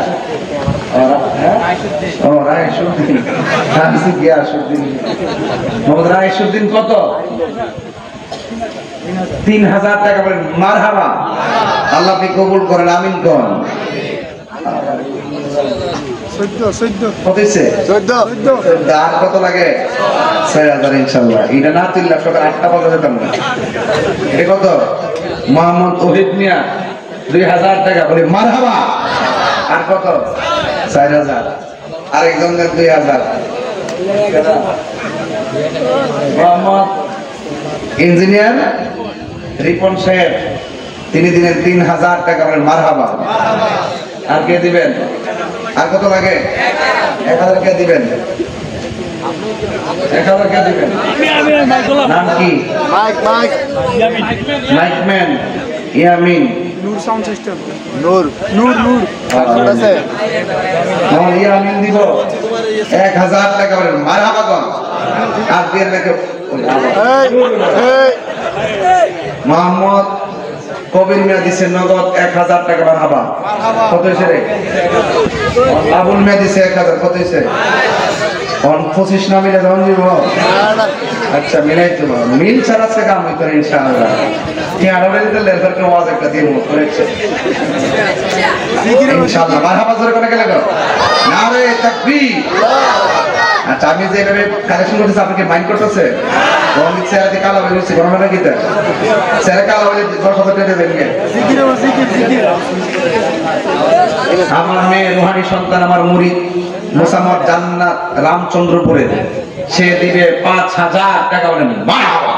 রায়সুদ্দিন, গিয়াসউদ্দিন মোহাম্মদ রায়সুদ্দিন কত? 3,000 টাকা। বলেন মারহাবা। আল্লাহ আপনি কবুল করেন। আমিন কোন? 14 আর কত লাগে? 6,000 ইনশাআল্লাহ। এটা না তুললে সকাল 8টা বাজে যেতাম না। এটা কত? মোহাম্মদ ওহিদ মিয়া 2,000 টাকা। বলি মারহাবা। আর কত? 4,000। আরেকজন 2,000। মোহাম্মদ ইঞ্জিনিয়ার রিপন সাহেব তিনি দিলেন 3000 টাকা। বলেন মারহাবা। আর কে দিবেন? আর কত লাগে? 1000 কে দিবেন? 1000 কে দিবেন? নাম কি? মাইকম্যান ইয়ামিন নূর সাউন্ড সিস্টেম। নূর নূর নূর আছে। ইয়ামিন দিব 1000 টাকা। বলেন মারহাবা কোন? আর দিয়ে রেখে মোহাম্মদ কবির মিয়া দিছে নগদ 1000 টাকা। মারহাবা। কত হয়েছে রে? আবুল মিয়া দিছে 1000। কত হয়েছে? 25 না মিলে যখন দিব। আচ্ছা মিলাই তো মিল ছাড়া সে কাম হইতো ইনশাআল্লাহ। কি আরবে দিতে লেফার কে আওয়াজ একটা দিয়ে মুখ করেছে ইনশাআল্লাহ। মারহাবা জোরে করে গেলে গো নারে তাকবীর। আচ্ছা আমি যে এভাবে কালেকশন করতেছি আপনাকে মাইন্ড করতেছে? কোন চেহারা দিয়ে কালো হয়ে গেছে গরমে নাকি তা চেহারা কালো হয়ে 10,000 টাকা দেবেন কে? আমার মেয়ে রুহানি সন্তান আমার মুরিদ মোসাম্মদ জান্নাত রামচন্দ্রপুরের সে দিবে 5000 টাকা। বলেন মারহাবা।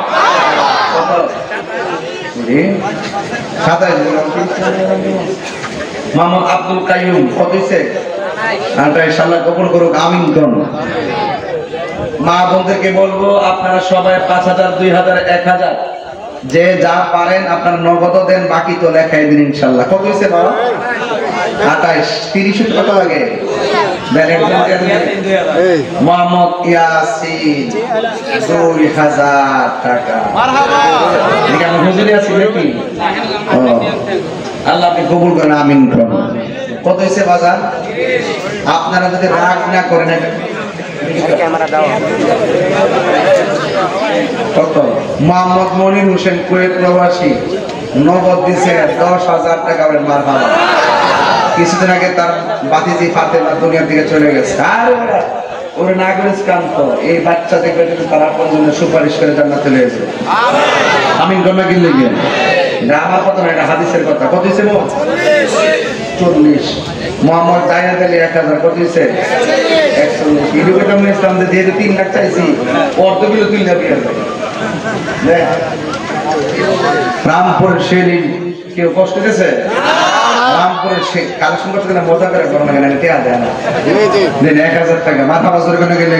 মোহাম্মদ আব্দুল কাইয়ুম কত হইছে? ইনশাআল্লাহ কবুল করুক। আমিন কোন? মা বোনদেরকে বলবো আপনারা সবাই 5000 2000 1000 যে যা পারেন আপনারা নগদ দেন, বাকি তো লেখাই দিন ইনশাআল্লাহ। কত হইছে বাবা? 28 30 কত লাগে? মোহাম্মদ ইয়াসিন 2000 টাকা। মারহাবা। ঠিক আছে হুজুরি আছি নাকি? আল্লাহ আপনি কবুল করেন। আমিন কোন? কত হইছে বাজার? আপনারা যদি রাগ না করেন ক্যামেরা দাও। কত? মোহাম্মদ মনির হোসেন কুয়েত প্রবাসী নগদ দিছে 10,000 টাকা। বলেন মারহাবা। কিছুদিন আগে তার বাতিজি ফাতেমা দুনিয়া থেকে চলে গেছে। আর ওরে নাগরিক কান্ত এই বাচ্চা দেখবে তার আপন জন্য সুপারিশ করে জান্নাতে চলে গেছে। আমিন কোন কি লিখে? এটা আমার কথা না, এটা হাদিসের কথা। কত হইছে? 40। মোহাম্মদ জায়েদ আলী 1000। কত হইছে? 41। ইডুকেটম ইসলাম দিয়ে 3 লাখ চাইছি অর্ধগুলো তুই যাবি। রামপুর শেরিং কেউ কষ্ট দিয়েছে? রামপুরের সে কালেকশন করতে গেলে মজা করে করো না কেন? টেয়া দেয় না। 1000 টাকা। মাথা বাজরে কেন গেলে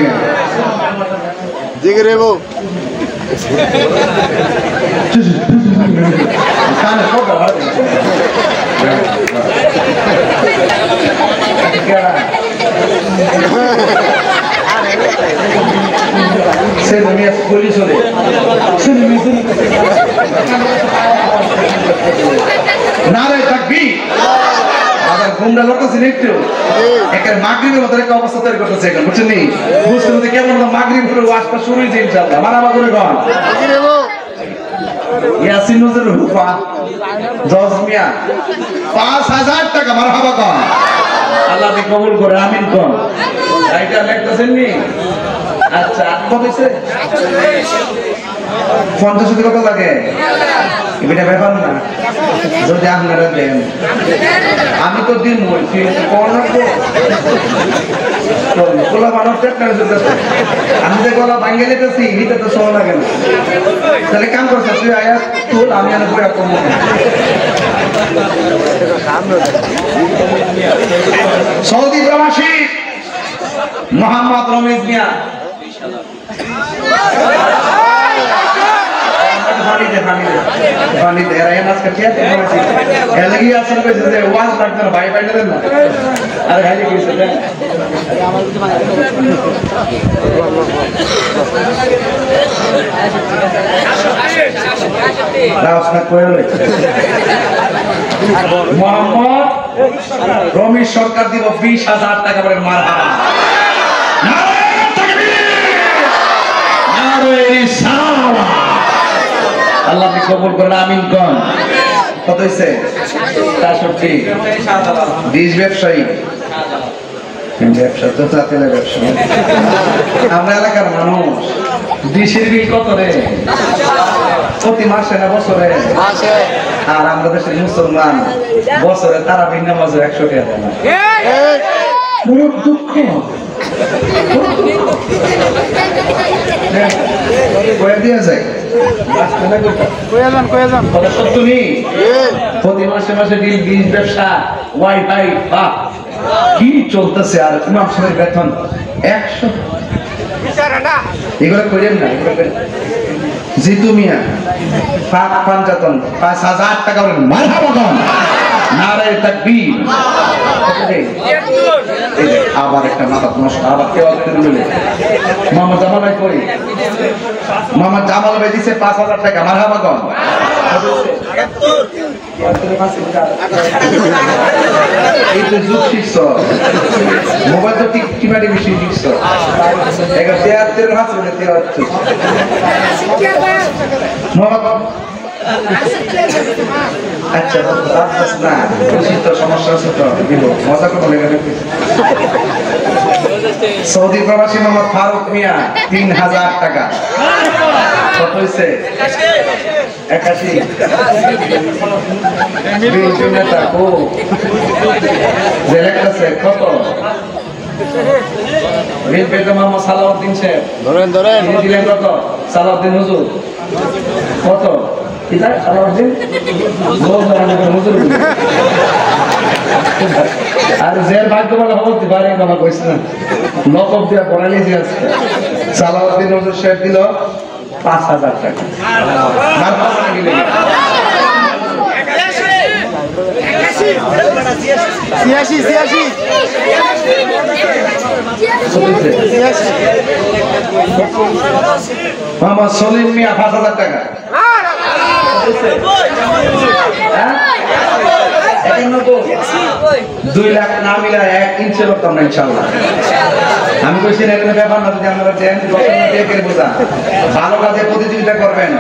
জিগে রেবো কানে কোকা ভালো সে দুনিয়া পুলিশ হলে নারে তাকবীর। আবার ঘুমটা লড়তেছেন একটু একের মাগরিবের মতো একটা অবস্থা তৈরি করতেছে এখন বুঝছেন নি? বুঝতে বুঝতে কেমন মাগরিব করে ওয়াজটা শুরু হয়েছে ইনশাআল্লাহ। মারামা করে কন ইয়াসিন নজরুল হুফা জজমিয়া 5000 টাকা। মারহাবা কন? আল্লাহ আপনি কবুল করে। আমিন কোন? এইটা লিখতেছেন নি? আচ্ছা কত হইছে? 50 কত লাগে? এটা ব্যাপার না। যদি আপনারা দেন আমি তো দিন বলছি গোলা মানুষ আমি যে গলা ভাঙ্গে যেতেছি এটা তো সহ লাগে না। তাহলে কাম করছে তুই আয়া তুল আমি আর বইয়া কম। সৌদি প্রবাসী মোহাম্মদ রমিজ মিয়া মোহাম্মদ রমিজ সরকার দিব 20,000 টাকা। বলেন মারহাবা। আল্লাহ আপনি কবুল করেন। আমিন কোন? কত হইছে? 63। বীজ ব্যবসায়ী ব্যবসা তো চাতেলের ব্যবসা। আমরা এলাকার মানুষ ডিশের বিল কত রে? প্রতি মাসে না বছরে? আর আমরা দেশের মুসলমান বছরে তারা ভিন্ন মাসে 100 টাকা দেয় না। দুঃখ কয়ে যান কথা সত্য নেই প্রতি মাসে মাসে ডিল বীজ ব্যবসা ওয়াইফাই বাহ কি চলতেছে আর ইমাম সাহেবের বেতন 100 এগুলো করেন না জিতু মিয়া পাক পাঞ্জাতন 5000 টাকা বলেন মারহাবা কোন নারে তাকবীর আবার একটা মাথা নষ্ট আবার কেউ করে বলে মামা জামাল ভাই কই মামা জামাল ভাই দিছে 5000 টাকা মারহাবা কোন এই তো যুগ শিখছ মোবাইল তো টিমাটি বেশি শিখছ এবার 73 হাত বলে 73 মোহাম্মদ আচ্ছা না তো সমস্যা আছে তো দিব মজা করে বলে গেল সৌদি প্রবাসী মোহাম্মদ ফারুক মিয়া 3000 টাকা কত হইছে 81 বিএনপি নেতা ও জেলেক্টাছে কত বিএনপি তো মোহাম্মদ সালাউদ্দিন সাহেব ধরেন দিলেন কত সালাউদ্দিন হুজুর কত কিতা সালাউদ্দিন হুজুর আর জের ভাগ্যবান হতে পারে বাবা কইছ না লকব দিয়া পড়ালি যে আছে সালাউদ্দিন হুজুর সাহেব দিল 5000 টাকা মারফা না গেলে সিয়াশি মোহাম্মদ সলিম মিয়া 5000 টাকা 2 লাখ না মিলা 1 ইঞ্চি করতাম না ইনশাআল্লাহ আমি কইছি না কোনো ব্যাপার না যদি আপনারা দেন দেখেন বোঝা ভালো কাজে প্রতিযোগিতা করবেন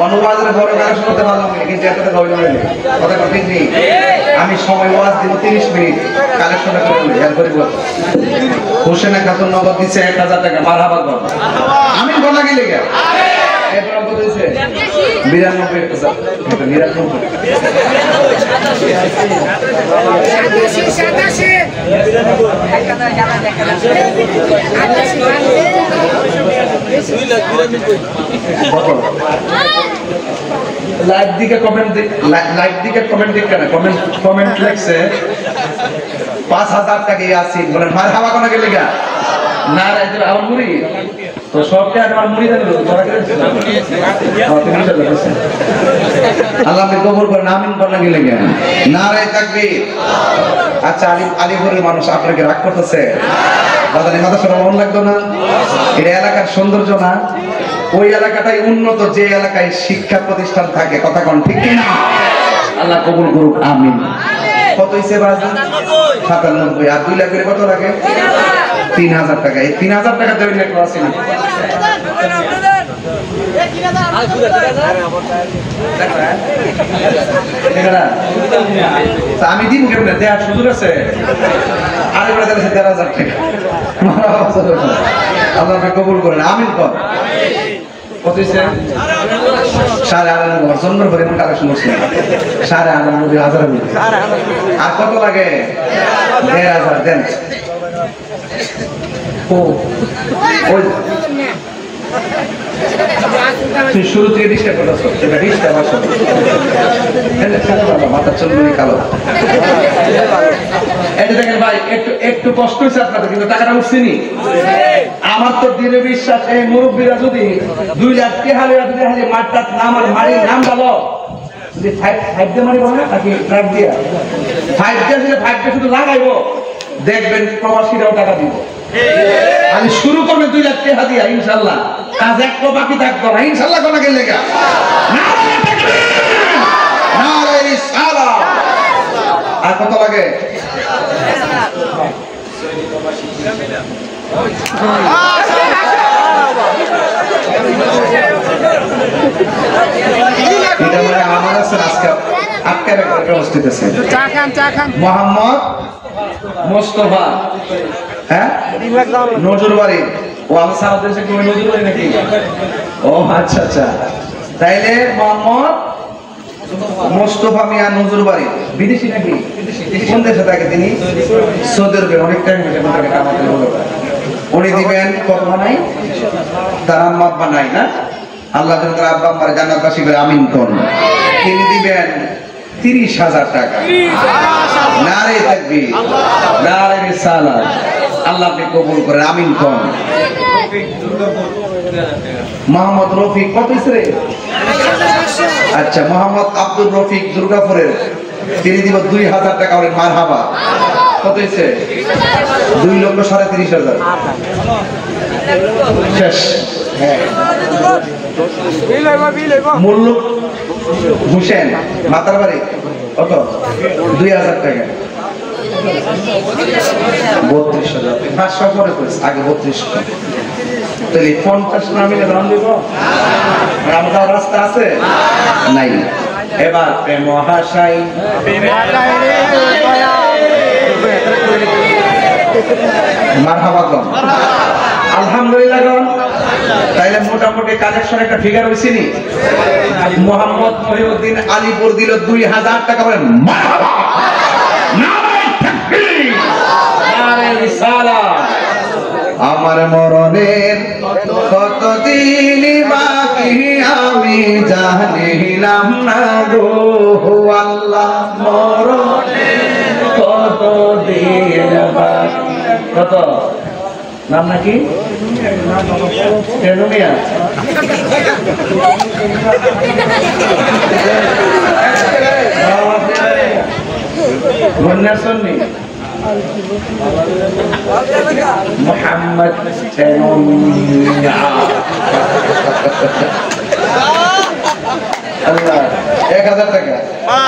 অনুবাদের বড় কাজ করতে পারলাম না কিন্তু এতটা হইল না কথা ঠিক নেই আমি সময় ওয়াজ দিব 30 মিনিট কালেকশনটা করে নিই এর পরে বল হোসেনা খাতুন নগদ দিছে 1000 টাকা মারহাবা বল আমি বলা গেলে গা এরপর কত দিছে 92 এটা 99 লাইক দিকে কমেন্ট কেন কমেন্ট লিখছে 5000 টাকা ইয়াসিন বলেন মারহাবা কোন গেলে গা না রে আমার মুড়ি তো সবকে আমার মুড়ি দেন তোরা করে আল্লাহ আপনি কবুল করেন আমিন বলেন গেলে গা নারে তাকবীর আচ্ছা আলিপুরের মানুষ আপনাকে রাগ করতেছে দাদা এই মাদ্রাসার মন লাগতো না এটা এলাকার সৌন্দর্য না ওই এলাকাটাই উন্নত যে এলাকায় শিক্ষা প্রতিষ্ঠান থাকে কথা কোন ঠিক কি না আল্লাহ কবুল করুক আমিন কত হইছে বাজার 97 আর 2 লাখ করে কত লাগে 3000 টাকা এই 3000 টাকা দেবেন না ক্লাস না আমি দিন কেমনে দেওয়ার সুযোগ আছে আরেকবার দিয়েছে 13000 টাকা আল্লাহ কবুল করেন আমিন কর কত হইছে 9.5 জন্মের পরে এমন কালেকশন করছে 9.5 আর কত লাগে 1,500 দেন ও ওই তুই শুরু থেকে ডিস্টার্ব করছো এটা ডিস্টার্ব আসলে মাথা চলবে কালো এই দেখেন ভাই একটু কষ্ট হয়েছে আপনাদের কিন্তু টাকাটা উঠছেনি আমার তো দিনে বিশ্বাস এই মুরব্বীরা যদি 2 লাখ টাকা যদি মাঠটা নাম আর মারির নাম বলো যদি 5 দিয়ে মারি বলে নাকি ট্রাক দিয়া 5 দিয়ে দিলে 5 দিয়ে শুধু লাগাইবো দেখবেন প্রবাসীরাও টাকা দিব আমি শুরু করবে 2 লাখ টাকা দিয়া ইনশাআল্লাহ কাজ একটু বাকি থাকতো না ইনশাআল্লাহ কোন গেলে গা নারে রিসালা আর কত লাগে এটা মানে আমার আছে আজকে আটকে রাখতে অবস্থিত আছে চা খান মোহাম্মদ মোস্তফা হ্যাঁ নজর বাড়ি ও আমি সাউথ দেশে কি নজর বাড়ি নাকি ও আচ্ছা আচ্ছা তাইলে মোহাম্মদ মোস্তফা মিয়া নজর বাড়ি বিদেশি নাকি কোন দেশে থাকে তিনি সৌদি আরবে অনেক টাইম হয়েছে আমাকে কামাতে হলো উনি দিবেন কত বানাই তার আম্মা বানাই না আল্লাহ যেন তার আব্বা আম্মার জান্নাতবাসী করে আমিন কোন। তিনি দিবেন 30,000 টাকা। নারে তাকবীর, নারে রিসালাত। আল্লাহ আপনি কবুল করেন, আমিন কোন। মোহাম্মদ রফিক কত রে? আচ্ছা, মোহাম্মদ আব্দুল রফিক দুর্গাপুরের, তিনি দিব 2,000 টাকা। বলেন মারহাবা। কত হয়েছে? 2,30,000। শেষ। হ্যাঁ, মূল্য হুসেন মাতার বাড়ি কত? 2,000 টাকা। 32,000। 500 পরে করেছে, আগে 32,000। তাহলে 50 না মিলে দাম দিব? আমাদের রাস্তা আছে নাই। এবার প্রেম হাসাই মারহাবা গো, আলহামদুলিল্লাহ গো। তাইলে মোটামুটি কালেকশন একটা ফিগার হইছে নি। মোহাম্মদ মহিউদ্দিন আলীপুর দিল 2,000 টাকা। বলেন মারহাবা, নারে তাকবীর, নারে রিসালাত। আমার মরণের কতদিন বাকি আমি জানিলাম না গো আল্লাহ। মরণের কতদিন বাকি। কত নাম নাকি? টেনুমিয়া। সন্নি মোহাম্মদ টেনুমিয়া। আল্লাহ 1,000 টাকা।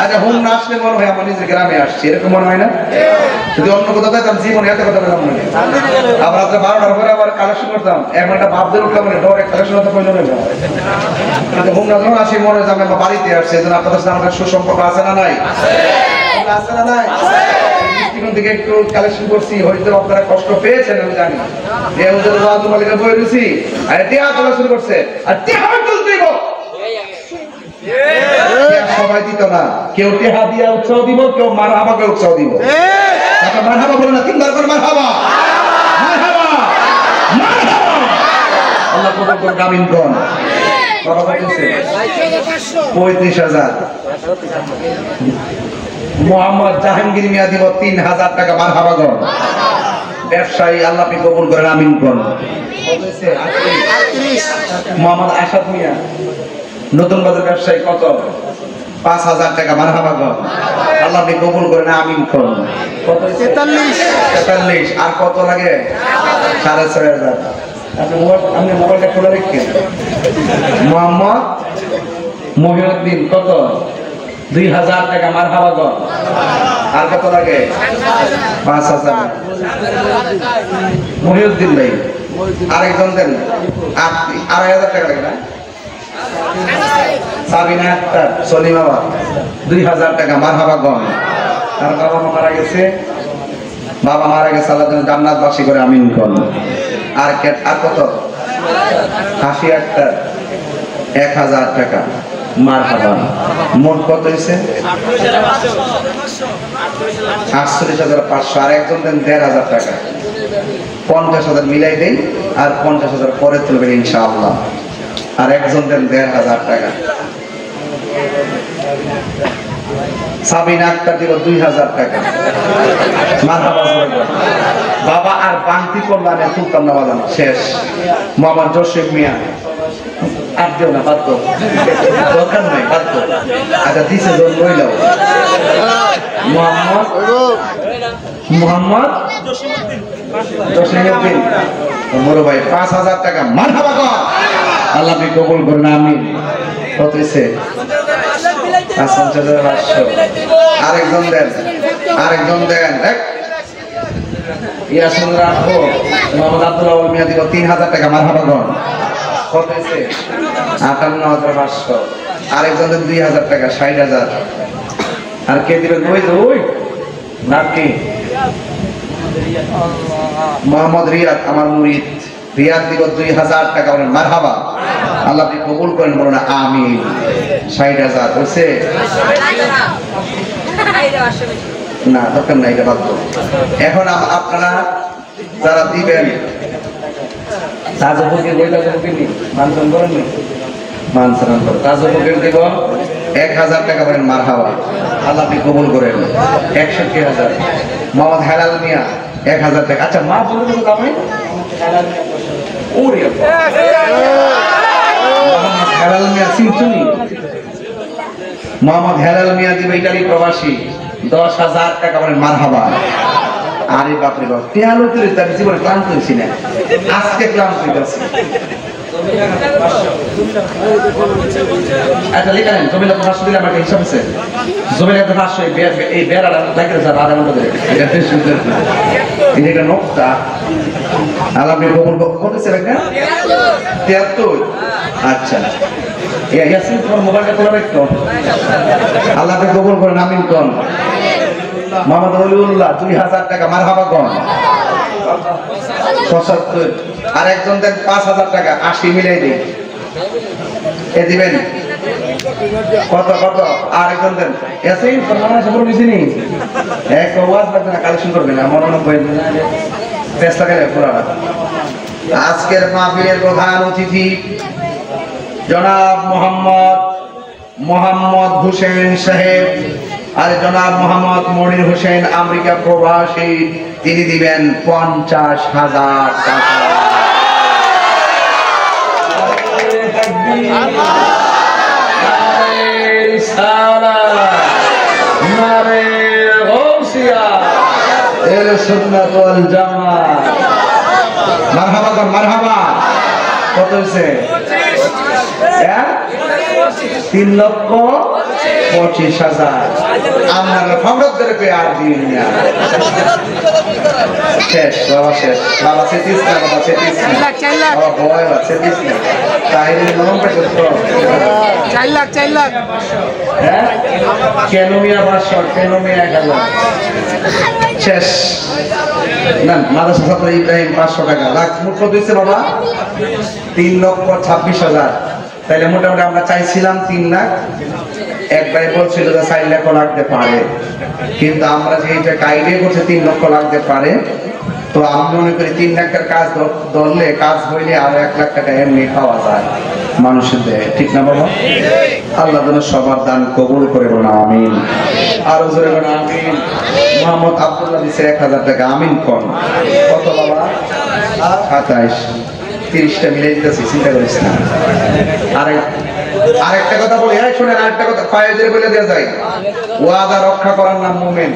আচ্ছা, হুম না আসলে মনে হয় আমার নিজের গ্রামে আসছি, এরকম মনে হয় না? যদি অন্য কোথাও যাইতাম জীবনে এত কথা বললাম না। আবার রাত্রে 12টার পরে আবার কালেকশন করতাম, এখন একটা ভাবদের উঠলাম, মানে ডরে কালেকশন হতে প্রয়োজন নেই। কিন্তু হুম না যখন আসি মনে হয় যে আমি আমার বাড়িতে আসছি। এই জন্য আপনাদের সাথে আমাদের সুসম্পর্ক আছে না নাই? আছে না নাই? দৃষ্টিকোণ থেকে একটু কালেকশন করছি, হয়তো আপনারা কষ্ট পেয়েছেন আমি জানি। এই হুজুর ওয়াজ মালিকের বই রুচি আর টিয়া তোলা শুরু করছে, আর টিয়া তুলতেইব। সবাই দিত না, কেউ টেহা দিয়া উৎসাহ দিব, কেউ মারহাবাকে উৎসাহ দিব। মারহাবা বলে না, 3বার করে মারহাবা, মারহাবা, মারহাবা। আল্লাহ কবুল করুন, আমিন কোন। বাবা বলছে 35,000। মোহাম্মদ জাহাঙ্গীর মিয়া দিব 3,000 টাকা। মারহাবা কোন। ব্যবসায়ী আল্লাহ আপনি কবুল করেন, আমিন কোন। মোহাম্মদ আসাদ মিয়া নতুন বাজার ব্যবসায়ী কত? 5,000 টাকা। মারহাবা গো, আল্লাহ আপনি কবুল করেন, আমিন কোন। কত? 43। আর কত লাগে? 6,500। আপনি মোবাইলটা খোলা রেখেন। মোহাম্মদ মহিউদ্দিন কত? 2,000 টাকা। মারহাবা গো। আর কত লাগে? 5,000। মহিউদ্দিন ভাই আরেকজন দেন, 2,500 টাকা লাগে না? সাবিনা আক্তার, সলিম বাবা 2,000 টাকা। মারহাবা গন। তার বাবা মা মারা গেছে, বাবা মারা গেছে, আল্লাহ যেন জান্নাতবাসী করে, আমিন কোন। আর কত? হাসি আক্তার 1,000 টাকা। মারহাবা। মোট কত হয়েছে? 48,500। আর একজন দেন 1,500 টাকা। 50,000 মিলাই দেন, আর 50,000 পরে তুলবেন ইনশাআল্লাহ। আর একজন দেন 1,500 টাকা। সাবিনা আক্তার দিব 2,000 টাকা। মারহাবা। বাবা আর বাংতি করলাম, তুলতাম না বাজানো, শেষ। মোহাম্মদ জসিম মিয়া আর দেও না, বাদ দাও, দরকার নাই, বাদ দাও। আচ্ছা দিছে জন লইলাও। মোহাম্মদ জসিমউদ্দিন বড় ভাই 5,000 টাকা। মারহাবা কর, আল্লাহ আপনি কবুল করুন, আমিন। কত হয়েছে? 5,500। আরেকজন দেন, আরেকজন দেন। ইয়াসিন রাখো। মোহাম্মদ আব্দুল্লাহ মিয়া দিব 3,000 টাকা। মারহাবা কর। কত হয়েছে? 58,500। আরেকজন দেন 2,000 টাকা। 60,000। আর কে দিবেন? ওই নাকি মোহাম্মদ রিয়াদ, আমার মুরিদ রিয়াদ দিব 2,000 টাকা। বলেন মারহাবা, আল্লাহ আপনি কবুল করেন, বলুন আমিন। 60,000 হয়েছে না? দরকার নাই, এটা বাদ দাও। এখন আপনারা যারা দিবেন, তাজপুরকে বইটা করেননি, মানুষজন করেননি, মানসারান করে তাজুল পকেট দিব 1000 টাকা বলেন মারহাবা আল্লাহ আপনি কবুল করেন 61,000 মোহাম্মদ হেলাল মিয়া 1000 টাকা আচ্ছা মা বলে দেবো দাম ওরে মোহাম্মদ হেলাল মিয়া সিনচুনি মোহাম্মদ হেলাল মিয়া দিবে ইতালি প্রবাসী 10,000 টাকা বলেন মারহাবা আরে বাপরে বাপ তেয়ালো তুই তার জীবনে ক্লান্ত হইছি না আজকে ক্লান্ত হইতাছি আচ্ছা লিখা নেন জমিলা তো 500 দিলে আমার হিসাব আছে জমিলা তো 500 এই বেড়াটা লাগে স্যার আধা ঘন্টা ধরে এটা টেস্ট সুন্দর এটা নোকটা আল্লাহ আপনি কবুল করতেছে রাখেন 73 আচ্ছা ইয়াসিন তোমার মোবাইলটা তোলা রাখতো আল্লাহ আপনি কবুল করেন আমিন কোন মোহাম্মদ ওলিউল্লাহ 2000 টাকা মারহাবা কোন 75 আর একজন দেন 5000 টাকা 80 মিলাই দিন এ দিবেন কত কত আর একজন দেন এসেই ফরমানা সবর বুঝিনি এক ওয়াজ লাগবে না কালেকশন করবেন আমার মনে হয় টেস্ট লাগালে পুরাটা আজকের মাহফিলের প্রধান অতিথি জনাব মোহাম্মদ হোসেন সাহেব আর জনাব মোহাম্মদ মনির হোসেন আমেরিকা প্রবাসী তিনি দিবেন 50,000 টাকা মারহাবা কত হয়েছে 3,25,000 আমার ফমরদের পে আর দিন না শেষ বাবা শেষ বাবা সে 30 না বাবা সে 30 না বাবা বয় বাবা সে 30 না তাইলে নরম পে তো 4 লাখ হ্যাঁ কেন মিয়া 500 কেন মিয়া 1000 শেষ না মাদ্রাসা ছাত্র ইব্রাহিম 500 টাকা লাখ মুখ কত হইছে বাবা 3,26,000 তাইলে মোটামুটি আমরা চাইছিলাম 3 লাখ একবারে বলছিল যে 4 লাখ লাগতে পারে কিন্তু আমরা যে এটা গাইডে করছে 3 লক্ষ লাগতে পারে তো আমি মনে করি 3 লাখের কাজ ধরলে কাজ হইলে আর 1 লাখ টাকা এমনি পাওয়া যায় মানুষের দেয় ঠিক না বাবা আল্লাহ যেন সবার দান কবুল করে বলুন আমিন আর জোরে বলুন আমিন মোহাম্মদ আব্দুল্লাহ দিছে 1000 টাকা আমিন কোন কত বাবা 27 30টা মিলে দিতেছি চিন্তা করিস না আরেকটা কথা বলি হ্যাঁ শুনেন আরেকটা কথা ফায়েজের বলে দেওয়া যায় ওয়াদা রক্ষা করার নাম মুমিন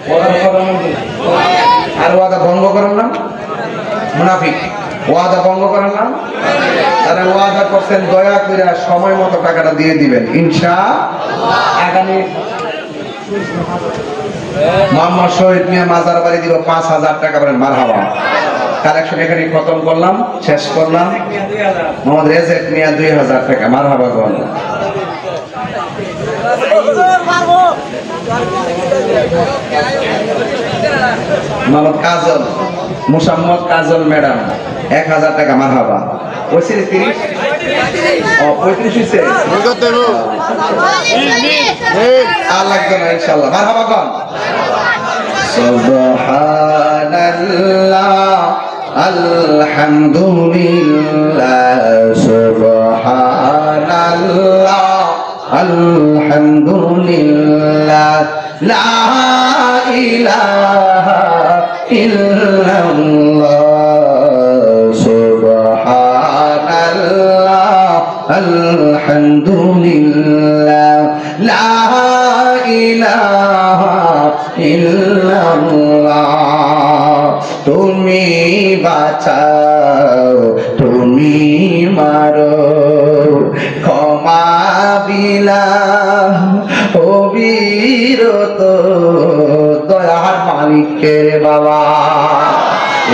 ওয়াদা রক্ষা করার নাম আর ওয়াদা ভঙ্গ করার নাম মুনাফিক ওয়াদা ভঙ্গ করার নাম তারা ওয়াদা করছেন দয়া করে সময় মতো টাকাটা দিয়ে দিবেন ইনশাআল্লাহ আগামী মোহাম্মদ শহীদ মিয়া মাজার বাড়ি দিব 5,000 টাকা বলেন মারহাবা কালেকশন এখানে খতম করলাম শেষ করলাম মোহাম্মদ রেজেক মিয়া 2,000 টাকা মারহাবা বলেন মোহাম্মদ কাজল মুসাম্মদ কাজল ম্যাডাম 1,000 টাকা মারহাবা ওইসে 30 ও 35 হইছে কত দেব আর লাগবে না ইনশাআল্লাহ মারহাবা কোন সুবহানাল্লাহ আলহামদুলিল্লাহ সুবহানাল্লাহ আলহামদুলিল্লাহ লা ইলাহা ইল্লাল্লাহ সুবহানাল্লাহ আলহামদুলিল্লাহ লা ইলাহা ইল্লাল্লাহ তুমি বাঁচাও তুমি মারো ক্ষমা বিলাহ অবিরত দয়ার মালিককে বাবা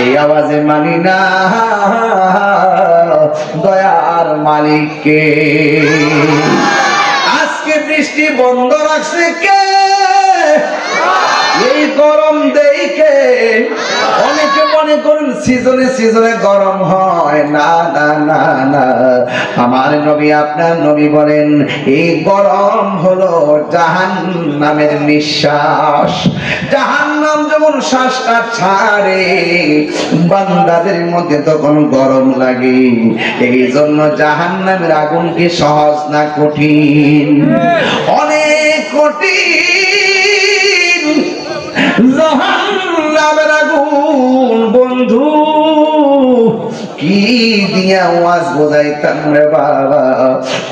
এই আওয়াজে মানি না দয়ার মালিককে আজকে বৃষ্টি বন্ধ রাখছে কে এই গরম দেখে অনেকে মনে করেন সিজনে গরম হয় না না না না আমার নবী আপনার নবী বলেন এই গরম হলো জাহান্নামের নিঃশ্বাস জাহান্নাম যেমন যখন শ্বাসটা ছাড়ে বান্দাদের মধ্যে তখন গরম লাগে। এই জন্য জাহান্নামের আগুন কি সহজ না কঠিন? অনেক কঠিন জাহান্নামের আগুন। বন্ধু কি দিয়া ওয়াজ বোঝাইতাম রে বাবা।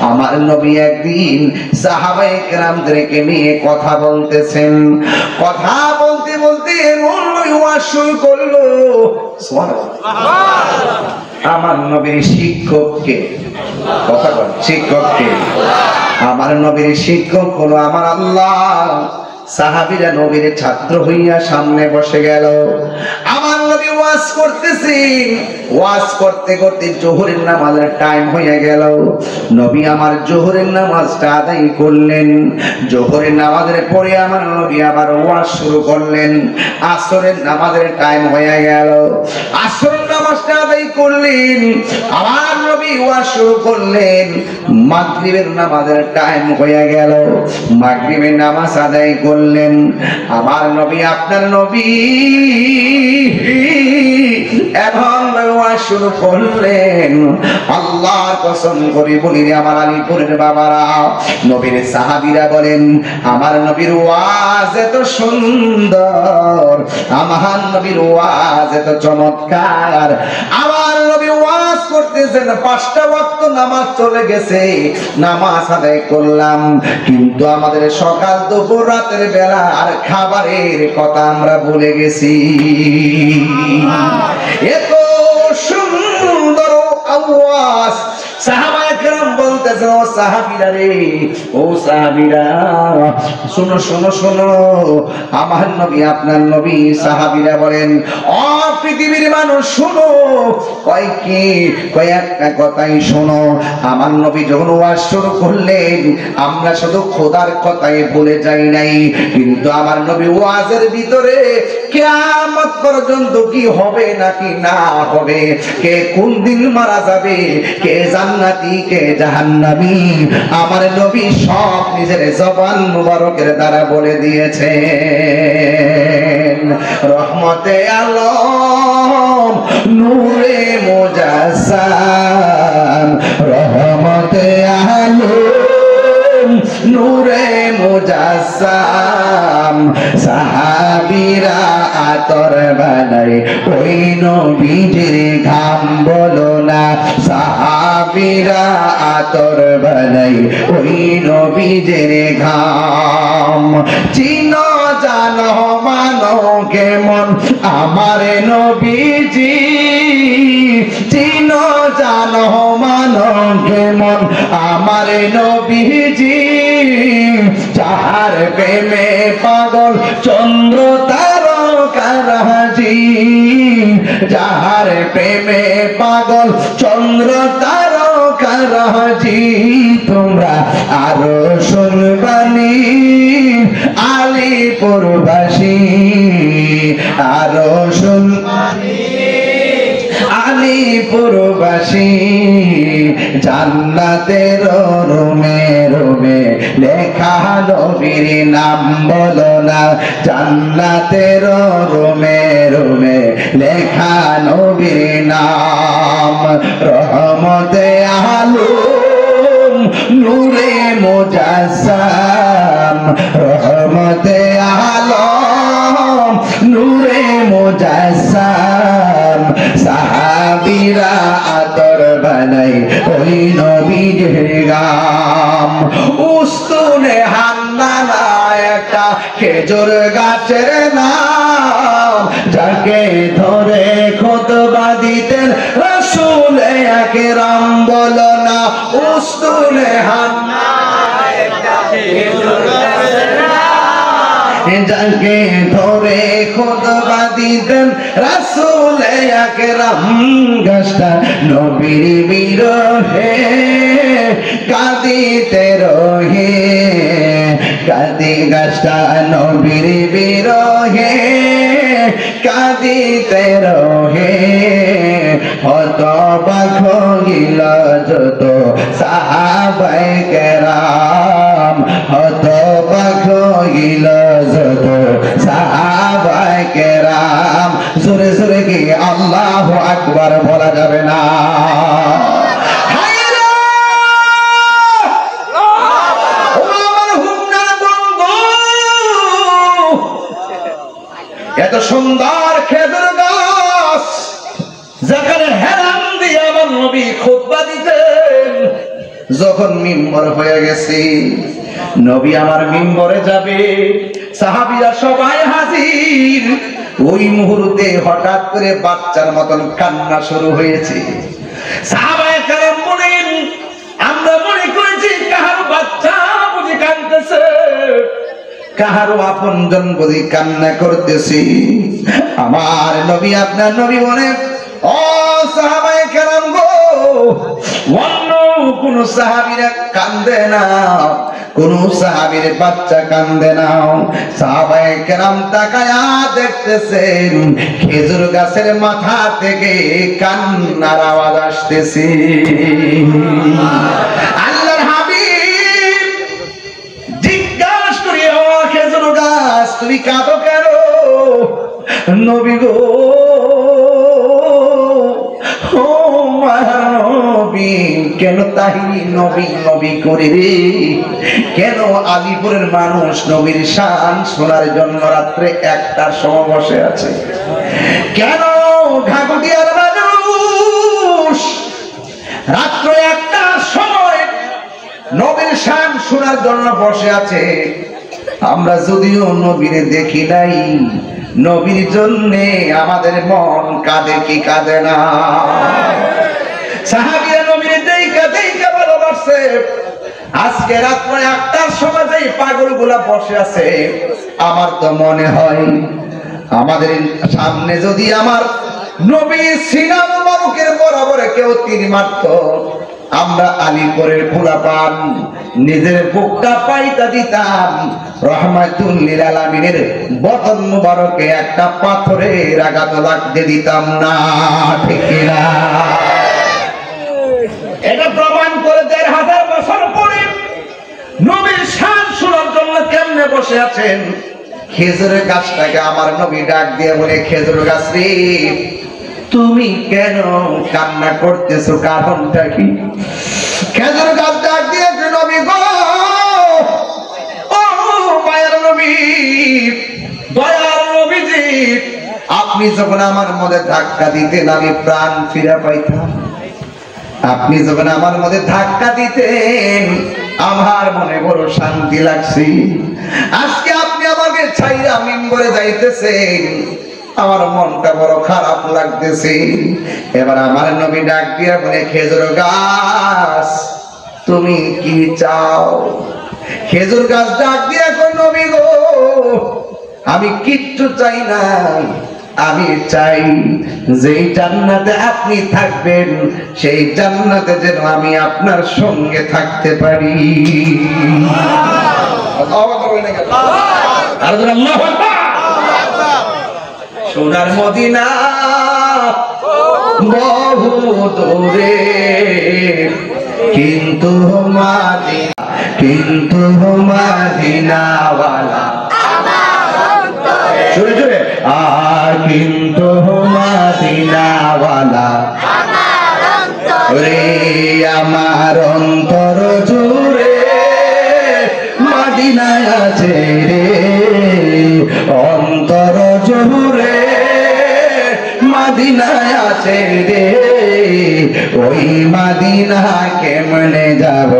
আমার নবী একদিন সাহাবায়ে কেরামদেরকে নিয়ে কথা বলতেছেন, কথা বলতে বলতে এমন ওয়াজ শুরু করলো। আমার নবীর শিক্ষককে কথা বল, শিক্ষককে আমার নবীর শিক্ষক হলো আমার আল্লাহ। সাহাবীরা নবীর ছাত্র হইয়া সামনে বসে গেল। আমার নবী ওয়াজ করতেছেন, ওয়াজ করতে করতে জোহরের নামাজের টাইম হয়ে গেল। নবী আমার জোহরের নামাজটা আদায় করলেন। জোহরের নামাজের পরে আমার নবী আবার ওয়াজ শুরু করলেন। আসরের নামাজের টাইম হয়ে গেল। আসরের নামাজটা আদায় করলেন। আমার নবী ওয়াজ শুরু করলেন। মাগরিবের নামাজের টাইম হয়ে গেল। মাগরিবের নামাজ আদায় করলেন। আমার নবী আপনার নবী এখন ওয়াজ শুরু করলেন। আল্লাহর কসম করে বলি রে আমার আলীপুরের বাবারা, নবীর সাহাবীরা বলেন আমার নবীর ওয়াজ এত সুন্দর, আমার নবীর ওয়াজ এত চমৎকার। আমার নবী ওয়াজ করতেছেন, 5টা ওয়াক্ত নামাজ চলে গেছে, নামাজ আদায় করলাম, কিন্তু আমাদের সকাল দুপুর রাতের বেলা আর খাবারের কথা আমরা ভুলে গেছি। এত সুন্দর আওয়াজ। সাহাবায়ে কেরাম বলতেছেন, ও সাহাবীরা রে, ও সাহাবীরা শোনো শোনো শোনো, আমার নবী আপনার নবী। সাহাবীরা বলেন, ও পৃথিবীর মানুষ শোনো। কয় কি? কয় একটা কথাই শোনো। আমার নবী যখন ওয়াজ শুরু করলেন, আমরা শুধু খোদার কথাই বলে যাই নাই, কিন্তু আমার নবী ওয়াজের ভিতরে কিয়ামত পর্যন্ত কি হবে নাকি না হবে, কে কোন দিন মারা যাবে, কে জান্নাতি কে জাহান্নামী, আমার নবী সব নিজের জবান মুবারকের দ্বারা বলে দিয়েছেন। রহমতে আলম নূরে মুজাসসাম, রহমতে আলম নূরে মুজাসসাম। সাহাবীরা আতর বানাই ওই নবীজির ঘাম, বলো না সাহাবীরা আতর বানাই ওই নবীজির ঘাম। চিনো জানো মানো কেমন আমার নবীজি, চিনো জানো মানো কেমন আমার নবীজি। যাহার প্রেমে পাগল চন্দ্র তারকারাজি, যাহার প্রেমে পাগল চন্দ্র তারকারাজি। তোমরা আরো শুনবানি আলীপুরবাসী, আরো শুনবানি আলীপুরবাসী। জান্নাতের রুমে রুমে লেখা নবীর নাম, বলো না জান্নাতের রুমে রুমে লেখা নবীর নাম। রহমতে আলম নূরে মুজাসসাম, রহমতে আলম নূরে মুজাসসাম। সাহাবীরা আতর বানাই ওই নবীজির গাম। উস্তুনে হান্নানা একটা খেজুর গাছের নাম, যাকে ধরে খুতবা দিতেন রাসূল আকরাম, বলো না উস্তুনে হান্নানা একটা খেজুর গাছের নাম, যাকে ধরে খুতবা দিতেন রাসূল আকরাম। গাছটা নবীর বিরহে কাঁদিতে রহে, কাঁদি গাছটা নবীর বিরহে কাঁদিতে রহে। হতবাক হইল যত সাহাবায়ে কেরাম, হতবাক হইল যত সাহাবায়ে কেরাম। আল্লাহু আকবার বলা যাবে না। এত সুন্দর খেজুর গাছ যেখানে হেলান দিয়ে আমার নবী খুতবা দিতেন, যখন মিম্বর হয়ে গেছে, নবী আমার মিম্বরে যাবে, সাহাবীরা সবাই হাজির। ওই মুহূর্তে হঠাৎ করে বাচ্চার মতন কান্না শুরু হয়েছে। সাহাবায়ে কেরাম বলেন, আমরা মনে করেছি কাহার বাচ্চা বুঝি কাঁদতেছে, কাহারও আপনজন বুঝি কান্না করতেছি। আমার নবী, আপনার নবী বলে, ও সাহাবায়ে কেরাম গো, অন্য কোন সাহাবীরা কান্দে না, কোন সাহাবীর বাচ্চা কান্দে না। সাহাবায়ে কেরাম তাকায়া দেখতেছেন খেজুর গাছের মাথা থেকে কান্নার আওয়াজ আসতেছে। আল্লাহর হাবিব জিজ্ঞাসা করি, ও খেজুর গাছ, তুমি কাঁদো কেন? নবী গো, ও নবী, কেন তাহিনী নবী নবী করে রে? কেন আলিপুরের মানুষ নবীর শান শোনার জন্য রাত্রে 1টার সময় বসে আছে? কেন ঘাগুটিয়ার মানুষ রাত্র 1টার সময় নবীর শান শোনার জন্য বসে আছে? আমরা যদিও নবীরে দেখি নাই, নবীর জন্যে আমাদের মন কাঁদে কি কাঁদে না? সাহাবীরা নবীর দেইকা দেইকা ভালোবাসে। আজকে রাত্রে 1টার সময় যেই পাগলগুলা বসে আছে, আমার তো মনে হয় আমাদের সামনে যদি আমার নবী সিনা মুবারকের বরাবরে কেউ তীর মারত, আমরা আলীপুরের পোলাপান নিজের বুকটা পাইতা দিতাম, রহমাতুল লিল আলামিনের বদন মুবারকে একটা পাথরের আঘাত লাগতে দিতাম না, ঠিক না? এটা প্রমাণ করে 1500 বছর পরে নবীর শান শোনার জন্য কেমনে বসে আছেন। খেজুরের গাছটাকে আমার নবী ডাক দিয়ে বলে, খেজুর গাছ রে, তুমি কেন কান্না করতেছো, কারণটা কি? খেজুর গাছ ডাক দিয়ে, নবী গো, ও মায়ের নবী, দয়ার নবীজি, আপনি যখন আমার মধ্যে ধাক্কা দিতেন আমি প্রাণ ফিরে পাইতাম। আপনি যখন আমার মধ্যে ধাক্কা দিতেন আমার মনে বড় শান্তি লাগছে। আজকে আপনি আমাকে ছাইরা মিম্বরে যাইতেছেন, আমার মনটা বড় খারাপ লাগতেছে। এবার আমার নবী ডাক দিয়া বলে, খেজুর গাছ, তুমি কি চাও? খেজুর গাছ ডাক দিয়া কই, নবী গো, আমি কিচ্ছু চাই না, আমি চাই যেই জান্নাতে আপনি থাকবেন সেই জান্নাতে যেন আমি আপনার সঙ্গে থাকতে পারি। সোনার মদিনা বহু দূরে, কিন্তু মদিনাওয়ালা জোরে জোরে, কিন্তু মদিনাওয়ালা রে, আমার অন্তর জুড়ে মদিনায় আছে রে, অন্তর জুড়ে মদিনায় আছে রে। ওই মদিনা কেমনে যাব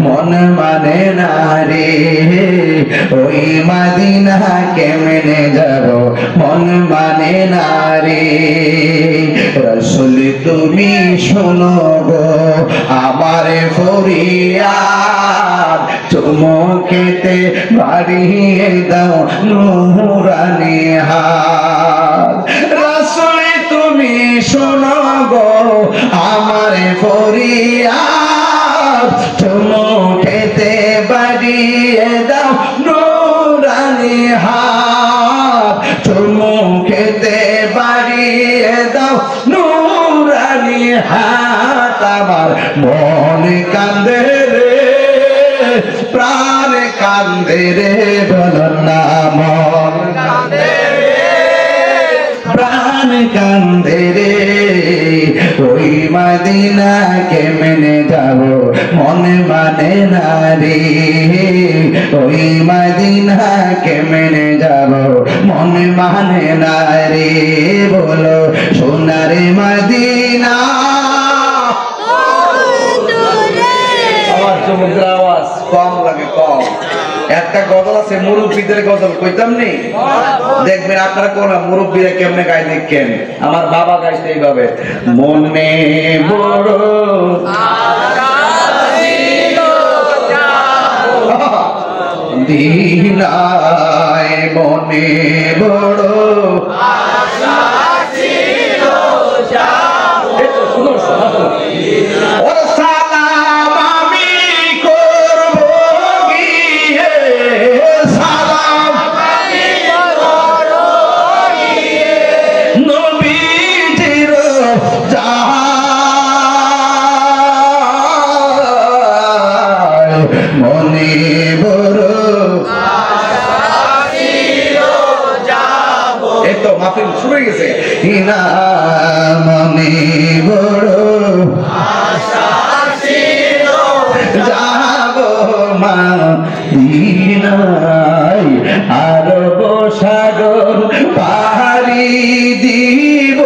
মন মানে না রে, ওই মদিনা কেমনে যাব মন মানে না রে। রাসূল তুমি শোনো গো আমার ফরিয়াদ, চুমুকেতে বাড়িয়ে দাও নূরানি হাত। রাসূল তুমি শোনো গো আমার ফরিয়াদ, চুমুকেতে বাড়িয়ে দাও নূরানি হাত, চুমুকেতে বাড়িয়ে দাও নূরানি হাত। আমার মন কান্দে রে, প্রাণ কান্দে রে, বলো না মন কান্দে রে, প্রাণ কান্দে রে ওই মদিনা কেমনে যাব মন মানে না রে ওই মদিনা কেমনে যাব মন মানে না রে বলো সোনার মদিনা আমার চমৎকার আওয়াজ কম লাগে কম একটা গজল আছে মুরব্বীদের গজল কইতাম নি দেখবেন আপনারা কোন মুরব্বীরা কেমনে গায় দেখেন আমার বাবা গাইছে এইভাবে মনে বড় দিনায় মনে বড় ওর সালাম আমি করব গিয়ে সালাম নবীজির যায় মনে বড় এই তো মাহফিল শুরু হয়ে গেছে ইনা মনে বড় যাব মদিনায় আরব সাগর পাড়ি দিব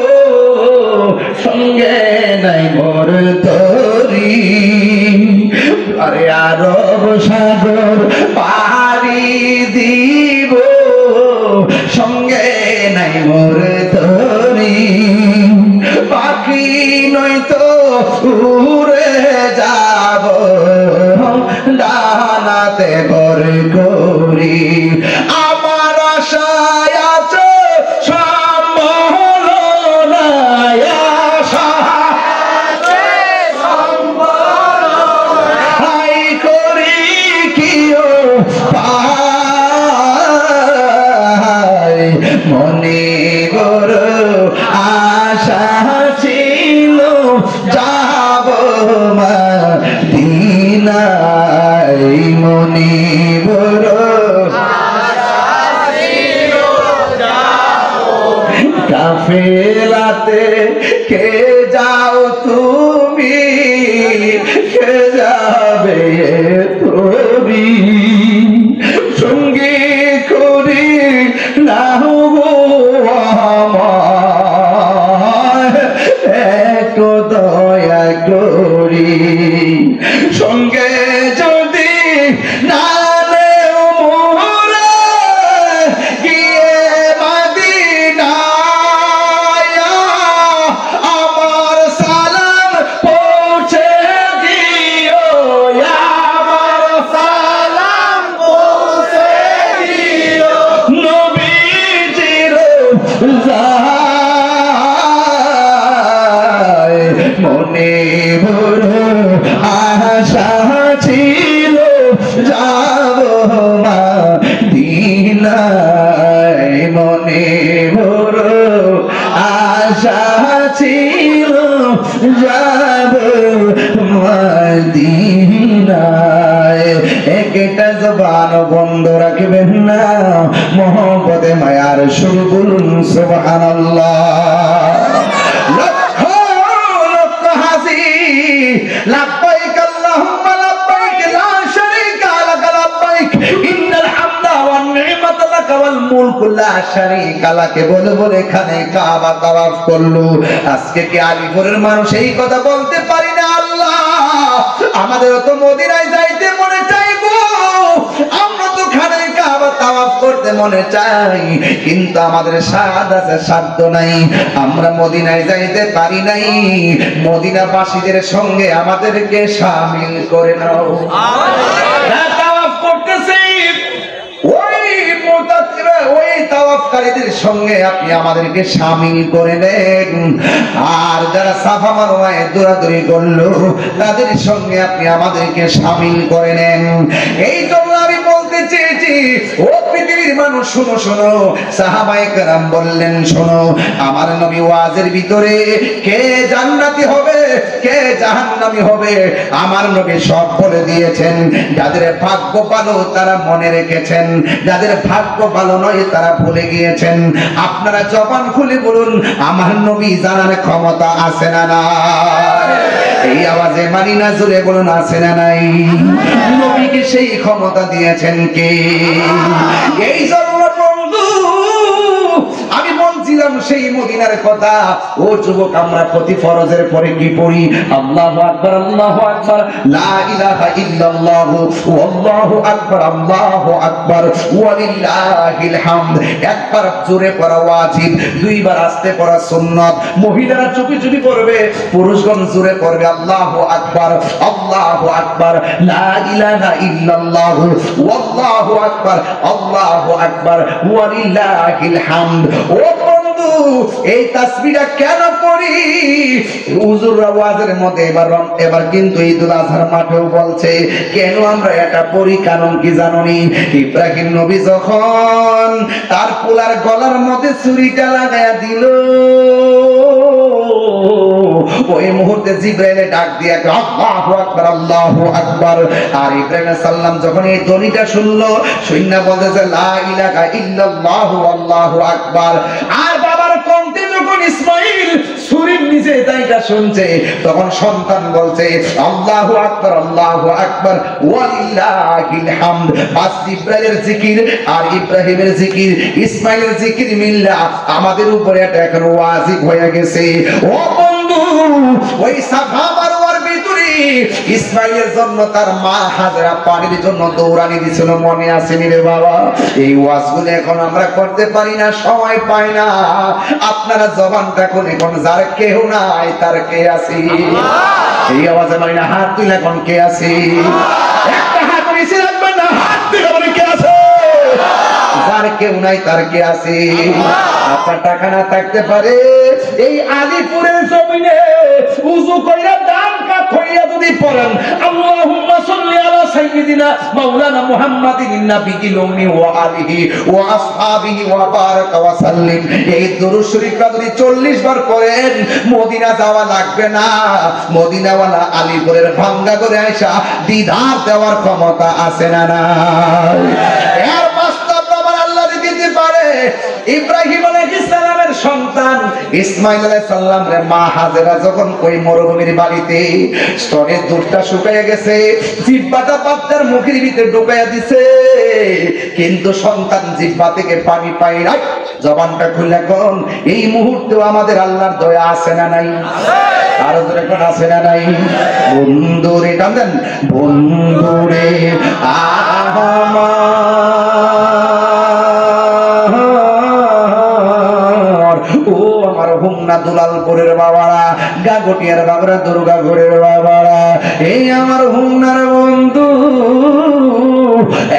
সঙ্গে নাই মোর তরি আরে আরব সাগর পাড়ি দিব সঙ্গে নাই মোর তরি পাখি নয়তো উড়ে যাব ডানাতে বর করি আমার আশায় আছে সম্বল নাই আশা হাই করি কিও পাই মনে বড় আশা ছিল যাব মদিনায় মনে বড় কাফেলাতে কে যাও তুমি কে যাবে তুমি সঙ্গে করি নাও গো আমার এক দয়া করি সঙ্গে যদি না নেও মোরে গিয়ে মদিনায় আমার সালাম পৌঁছে দিও আমার সালাম পৌঁছে দিও নবীজির যায় মনে বড় আশা ছিল যাব মদিনায় মনে বড় আশা ছিল যাব মদিনায় একটা জবান বন্ধ রাখবেন না মোহব্বতে মায়ার শুরু বলুন সুবহানাল্লাহ লক্ষ লক্ষ হাসি লাব্বাইক আল্লাহুম্মা লাব্বাইক লা শারীকা লাক লাব্বাইক ইন্নাল হামদা ওয়ান নি'মাতা লাক ওয়াল মুলকু লা শারীকা লাক বলে বলে এখানে কাবা তাওয়াফ করলো আজকে কি আলিপুরের মানুষ এই কথা বলতে পারি না আল্লাহ আমাদের তো মদিনায় যাইতে মনে চাই গো আমরা তো খানে কাবা তাওয়াফ করতে মনে চাই কিন্তু আমাদের সাদ আছে সাধ্য নাই আমরা মদিনায় যাইতে পারি নাই মদিনাবাসীদের সঙ্গে আমাদেরকে শামিল করে নাও তাওয়াফ করতেছি ওই তাওয়াফকারীদের সঙ্গে আপনি আমাদেরকে শামিল করে নেন আর যারা সাফা মারওয়ায় দৌড়াদৌড়ি করলো তাদের সঙ্গে আপনি আমাদেরকে শামিল করে নেন এই জন্য আমি বলতে চেয়েছি ও পৃথিবীর মানুষ শোনো শোনো। সাহাবায়ে কেরাম বললেন শোনো, আমার নবী ওয়াজের ভিতরে কে জান্নাতি হবে কে জাহান্নামী হবে আমার নবী সব বলে দিয়েছেন। যাদের ভাগ্য ভালো তারা মনে রেখেছেন, যাদের ভাগ্য ভালো নয় তারা ভুলে গিয়েছেন। আপনারা জবান খুলে বলুন, আমার নবী জানার ক্ষমতা আছে না নাই? এই আওয়াজে মানি না, জোরে বলুন আছে না নাই? নবীকে সেই ক্ষমতা দিয়েছেন কে? এই জন্য বন্ধু আমি বলছিলাম সেই মদিনার কথা। ও যুবক, আমরা প্রতি ফরজের পরে কি পড়ি? আল্লাহু আকবার, আল্লাহু আকবার, লা ইলাহা ইল্লাল্লাহু, আল্লাহু আকবার, আল্লাহু আকবার, ওয়ালিল্লাহিল হামদ। একবার জোরে পড়া ওয়াজিব, দুইবার আস্তে পড়া সুন্নাত। মহিলারা চুপি চুপি পড়বে, পুরুষগণ জোরে পড়বে আল্লাহু আকবার, আল্লাহু আকবার, লা ইলাহা ইল্লাল্লাহু, আল্লাহু আকবার, আল্লাহু আকবার, ওয়ালিল্লাহিল হামদ। ও বন্ধু, এই তাসবিহটা কেন পড়ি? হুজুররা ওয়াজের মধ্যে এবার কিন্তু ঈদুল আজহার মাঠেও বলছে কেন আমরা এটা পড়ি। কারণ কি জানোনি? ইব্রাহিম নবী যখন তার পোলার গলার মধ্যে ছুরিটা লাগায়া দিল, ওই মুহূর্তে জিবরাইল ডাক দিয়ে আল্লাহু আকবার, আল্লাহু আকবার। আর ইব্রাহিম সাল্লাম যখন এই ধ্বনিটা শুনলো, শুননা বলতেছে লা ইলাহা ইল্লাল্লাহু, আল্লাহু আকবার। আর বাবার কণ্ঠে যখন ইসমাঈল ছুরির নিচে তাইটা শুনছে, তখন সন্তান বলছে আল্লাহু আকবার, আল্লাহু আকবার, ওয়ালিল্লাহিল হামদ। বাস জিবরাইলের জিকির আর ইব্রাহিমের জিকির, ইসমাঈলের জিকির মিল্লা আমাদের উপরে এটা এখন ওয়াজিব হয়ে গেছে। ও বন্ধু, ওই সাফা মারওয়ার ভিতরে ইসমাঈলের জন্য তার মা হাজেরা পানির জন্য দৌড়ানি দিছিল, মনে আসেনি রে বাবা? এই ওয়াজগুলো এখন আমরা করতে পারি না, সময় পাই না। আপনারা জবানটা খুলে কোন যার কেউ নাই তার কে আছে? এই আওয়াজে মারি না, হাত তুলে কোন কে আছে? একটা হাত নিচে রাখবেন না, হাত তুলে বলে কে আছে? যার কেউ নাই তার কে আছে? আপনার টাকা না থাকতে পারে, এই আলিপুরের জমিনে উযু কইরা দান কাত হইয়া যদি পড়েন আল্লাহুম্মা সাল্লি আলা সাইয়্যিদিনা মাওলানা মুহাম্মাদিন নাবিয়িল উম্মি ওয়া আলিহি ওয়া আসহাবিহি ওয়া বারাকা ওয়া সাল্লিম, এই দরুদ শরীফটা যদি 40 বার পড়েন মদিনা যাওয়া লাগবে না। মদিনাওয়ালা আলিপুরের ভাঙ্গা করে আয়েশা দিদার দেওয়ার ক্ষমতা আছে না নাই? এর বাস্তব প্রমাণ আল্লাহ দিতে পারে। ইব্রাহিম আলাইহিস সালামের সন্তান ইসমাঈল আলাইহিস সালামের মা হাজেরা যখন ওই মরুভূমির বাড়িতে স্তনের দুধটা শুকিয়ে গেছে, জিহ্বাটা বাচ্চার মুখের ভিতরে ঢুকাইয়া দিছে, কিন্তু সন্তান জিহ্বা থেকে পানি পায় না। জবানটা খুলে কোন এই মুহূর্তেও আমাদের আল্লাহর দয়া আছে না নাই? আর জোরে কোন আছে না নাই? বন্ধুরে কাঁদেন, বন্ধুরে ও আমার হুমনা দুলালপুরের বাবারা, গাগটিয়ার বাবারা, দুর্গাপুরের বাবারা, এই আমার হুমনার বন্ধু।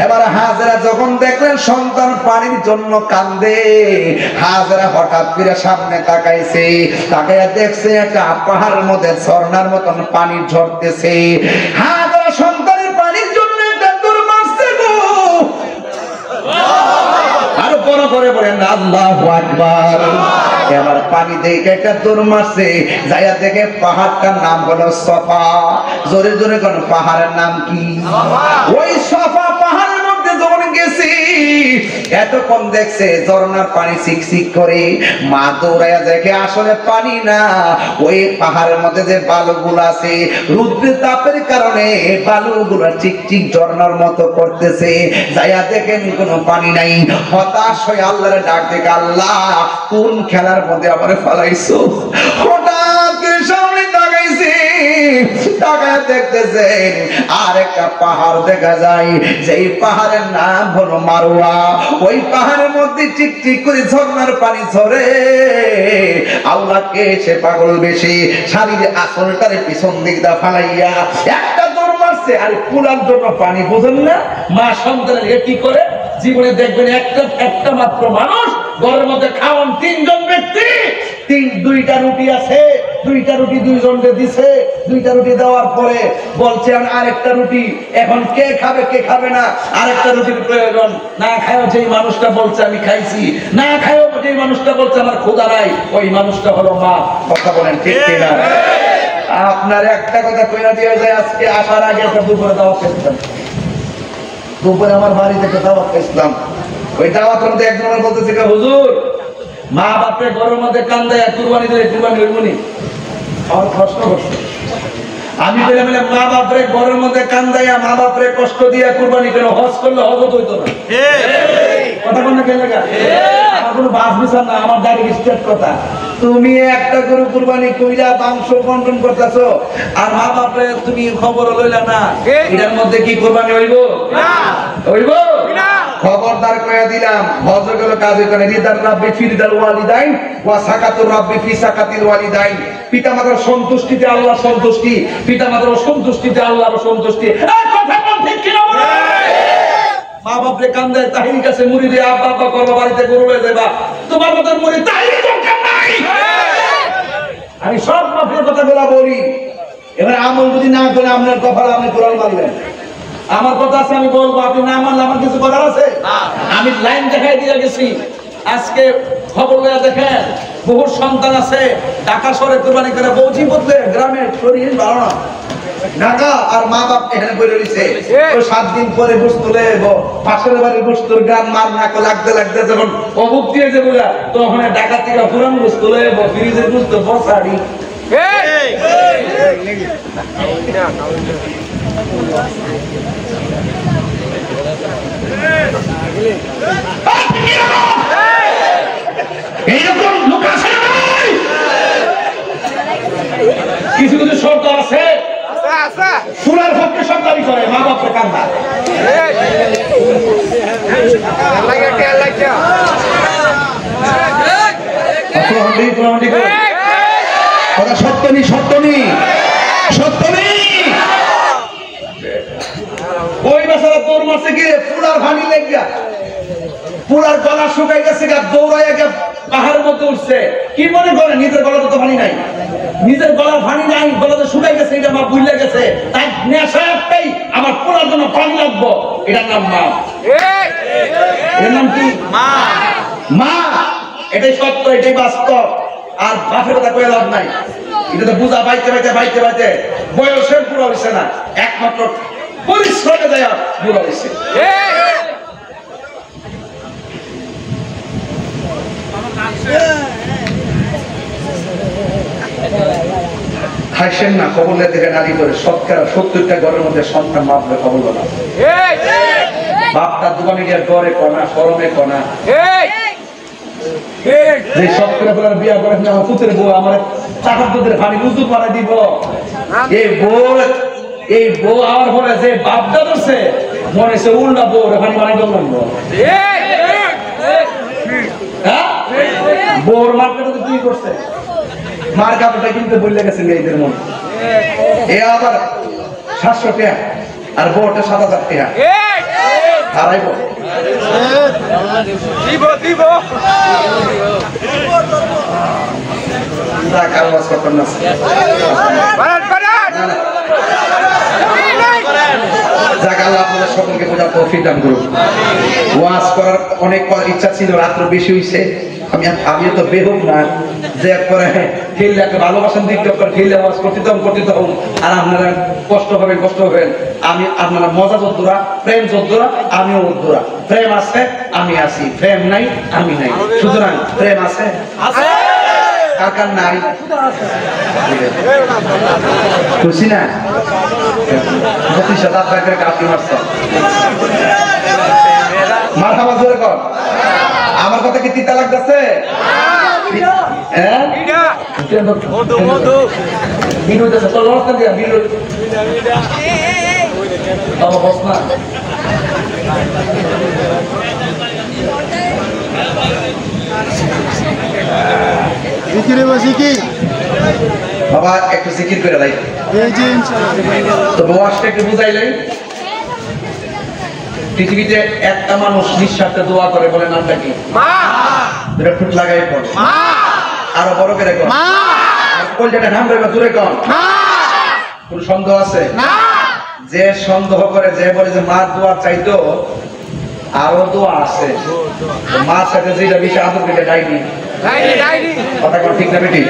এবার হাজেরা যখন দেখলেন সন্তান পানির জন্য কান্দে, হাজেরা হঠাৎ করে সামনে তাকাইছে, তাকাইয়া দেখছে একটা পাহাড়ের মধ্যে ঝর্ণার মতন পানি ঝরতেছে। হাজেরা সন্তানের পানির জন্য একটা দৌড় মারছে গো। আরো বড় করে বলেন আল্লাহু আকবার। এবার পানি দেখে একটা দৌড় মারছে, যাইয়া দেখে পাহাড়টার নাম হলো সফা। জোরে জোরে কোন পাহাড়ের নাম কি? ওই সফা পাহাড়ের মধ্যে যখন গেছি, এতক্ষণ দেখছে ঝর্ণার পানি চিকচিক করে। মা দৌড়াইয়া দেখে আসলে পানি না, ওই পাহাড়ের মধ্যে যে বালুগুলো আছে রৌদ্রের তাপের কারণে বালুগুলো চিকচিক ঝর্ণার মতো করতেছে। যাইয়া দেখেন কোনো পানি নাই, হতাশ হয়ে আল্লাহর ডাক দেখে, আল্লাহ কোন খেলার মধ্যে আমারে ফেলাইছো? হঠাৎ করে সামনে তাকাইছি, তাকায় দেখতেছে আর একটা পাহাড় দেখা যায়, যেই পাহাড়ের নাম হলো মারওয়া। ওই পাহাড়ের মধ্যে চিকচিক করে ঝর্ণার পানি ঝরে। আল্লাহকে সে পাগল বেশি শাড়ির আসলটারে পিছন দিক দা ফালাইয়া একটা দৌড় মারছে। আর কুলার জন্য পানি বোঝেন না, মা সন্তানের কি করে জীবনে দেখবেন একটা মাত্র মানুষ ঘরের মধ্যে খাওয়ান 3 জন ব্যক্তি, 2টা রুটি আছে, 2টা রুটি 2 জনকে দিছে, 2টা রুটি দেওয়ার পরে বলছে আরেকটা রুটি, এখন কে খাবে কে খাবে না, আরেকটা রুটির প্রয়োজন। না খায়ও যেই মানুষটা বলছে আমি খাইছি, না খায়ও যেই মানুষটা বলছে আমার ক্ষুধা নাই, ওই মানুষটা হলো মা। কথা বলেন ঠিক কিনা? আপনার একটা কথা কইরা দিয়ে যায়, আজকে আসার আগে একটা দুপুরে দাওয়াত খেয়েছিলাম, দুপুরে আমার বাড়িতে একটা দাওয়াত খেয়েছিলাম। ওই দাওয়াতের মধ্যে একজন আমার বলতেছে হুজুর, মা বাপরে ঘরের মধ্যে কান্দায় কুরবানি দিলে কুরবানি হইবনি। আমার প্রশ্ন করছে, আমি বলে বলে মা বাপরে ঘরের মধ্যে কান্দাইয়া মা বাপরে কষ্ট দিয়া কুরবানি কেন? হজ করলে হজত হইতো না। কথা বল না কেন? আমার কোনো বাস বিচার না, আমার ডাইরেক্ট স্ট্রেট কথা। তুমি একটা গরু কুরবানি কইরা মাংস বন্টন করতেছো, আর মা বাপরে তুমি খবর লইলা না, এটার মধ্যে কি কুরবানি হইব? না হইব না। খবরদার কইয়া দিলাম, হজ গেল কাজ করে রিদার রাব্বি ফি রিদাল ওয়ালিদাইন ওয়া সাকাতুর রাব্বি ফি সাকাতিল ওয়ালিদাইন। পিতামাতার সন্তুষ্টিতে আল্লাহর সন্তুষ্টি, পিতামাতার অসন্তুষ্টিতে আল্লাহর অসন্তুষ্টি। এই কথা কোন ঠিক কি না? মা বাপরে কান্দে তাহির কাছে মুড়ি দিয়ে আব্বা আব্বা করবা, বাড়িতে গরু লয়ে যাবা, তোমার মতন মুড়ি তাহির দরকার নাই। আমি সব মাফের কথাগুলো বলি, এবার আমল যদি না করে আপনার কপালে আপনি কোরআন মারবেন। আমার কথা আছে আমি বলবো, আপনি না মানলে আমার কিছু করার আছে? আমি লাইন দেখাই দিয়ে গেছি। আজকে খবর লইয়া দেখেন, বহু সন্তান আছে ঢাকা শহরে কুরবানি করে, বৌজি বদলে গ্রামের শরীর ভালো না, ঢাকা আর মা বাপ এখানে বলে রইছে। তো 7 দিন পরে গোশত লয়ে পাশের বাড়ির গোশতর গান মার নাক লাগতে লাগতে যখন অবুক দিয়ে যে বলা, তখন ঢাকা থেকে পুরান গোশত লয়ে ফ্রিজের গোশত বসাড়ি। এইরকম লোক আছে না? কিছু কিছু শর্ত আছে, ফুলার পক্ষে সব দাবি করে, মা বাপের কান্দা। সত্য নেই, সত্য নেই, সত্য নেই। ওই বেচারা তোর মাসে গিয়ে ফুলার ভানি লেগা, পুরার গলা শুকাই গেছে, দৌড়াইয়া গিয়ে পাহাড়ের মধ্যে উঠছে। কি মনে করে নিজের গলাতে তো পানি নাই, নিজের গলা পানি নাই, গলাতে শুকাই গেছে, এটা মা বুঝলে গেছে। তাই নেশা একটাই, আমার পুরার জন্য পানি লাগবো, এটার নাম মা। এর নাম কি? মা। মা, এটাই সত্য, এটাই বাস্তব। আর বাপের কথা কয়ে লাভ নাই, এটা তো বুঝা বাইতে বাইতে বাইতে বাইতে বয়সের পুরো হয়েছে না, একমাত্র পরিশ্রমে দেয়া পুরো হয়েছে। হাসেন না, কবলে থেকে নারী করে 70টা ঘরের মধ্যে সন্তান মাপলে কবল না। বাপটা দোকানে গিয়ে ডরে কনা, শরমে কনা। যে 70 বিয়া করে আমার পুত্রের বউ আমার চাকর দুধের পানি উজু করে দিব। এই বউ আমার পরে যে বাপটা ধরছে, মনে হচ্ছে উল্টা বউ পানি পানি করলাম। বউর মার্কেটে কি করছে, মার কাপড়টা কিনতে বললে গেছে মেয়েদের মনে, এ আবার 700 টাকা আর বউটা 7000 টাকা হারাইব। দিব দিব না কারবাস করতেন না। যাক আল্লাহ আপনাদের সকলকে বোঝার তৌফিক দান করুন। ওয়াজ করার অনেক ইচ্ছা ছিল, রাত্র বেশি হইছে। আমিও তো বেহুম না যে একবারে খেললে একটা ভালোবাসার দিক খেললে ওয়াজ করতে তখন, আর আপনারা কষ্ট হবেন। আমি আপনারা মজা যোদ্ধরা, প্রেম যোদ্ধরা, আমিও যোদ্ধরা। প্রেম আছে আমি আছি, প্রেম নাই আমি নাই। সুতরাং প্রেম আছে কার নাই খুশি না? মারহাবা জোরে কর। আমার কথা কি তিতা লাগতেছে? বাবা একটু জিকির করে লাই, তবে ওয়াজটা একটু বুঝাইলেন। পৃথিবীতে একটা মানুষ নিঃস্বার্থে দোয়া করে, বলে নামটা কি? দুটা ফুট লাগাই পড়ে, আরো বড় করে কর, কলজাটা নাম রইবা দূরে কর। কোন সন্দেহ আছে? যে সন্দেহ করে, যে বলে যে মার দোয়া চাইতো, আরো দোয়া আছে। মার সাথে যেটা বেশি আদর পেটে ডাইনি, কথা কর ঠিক না বেটি?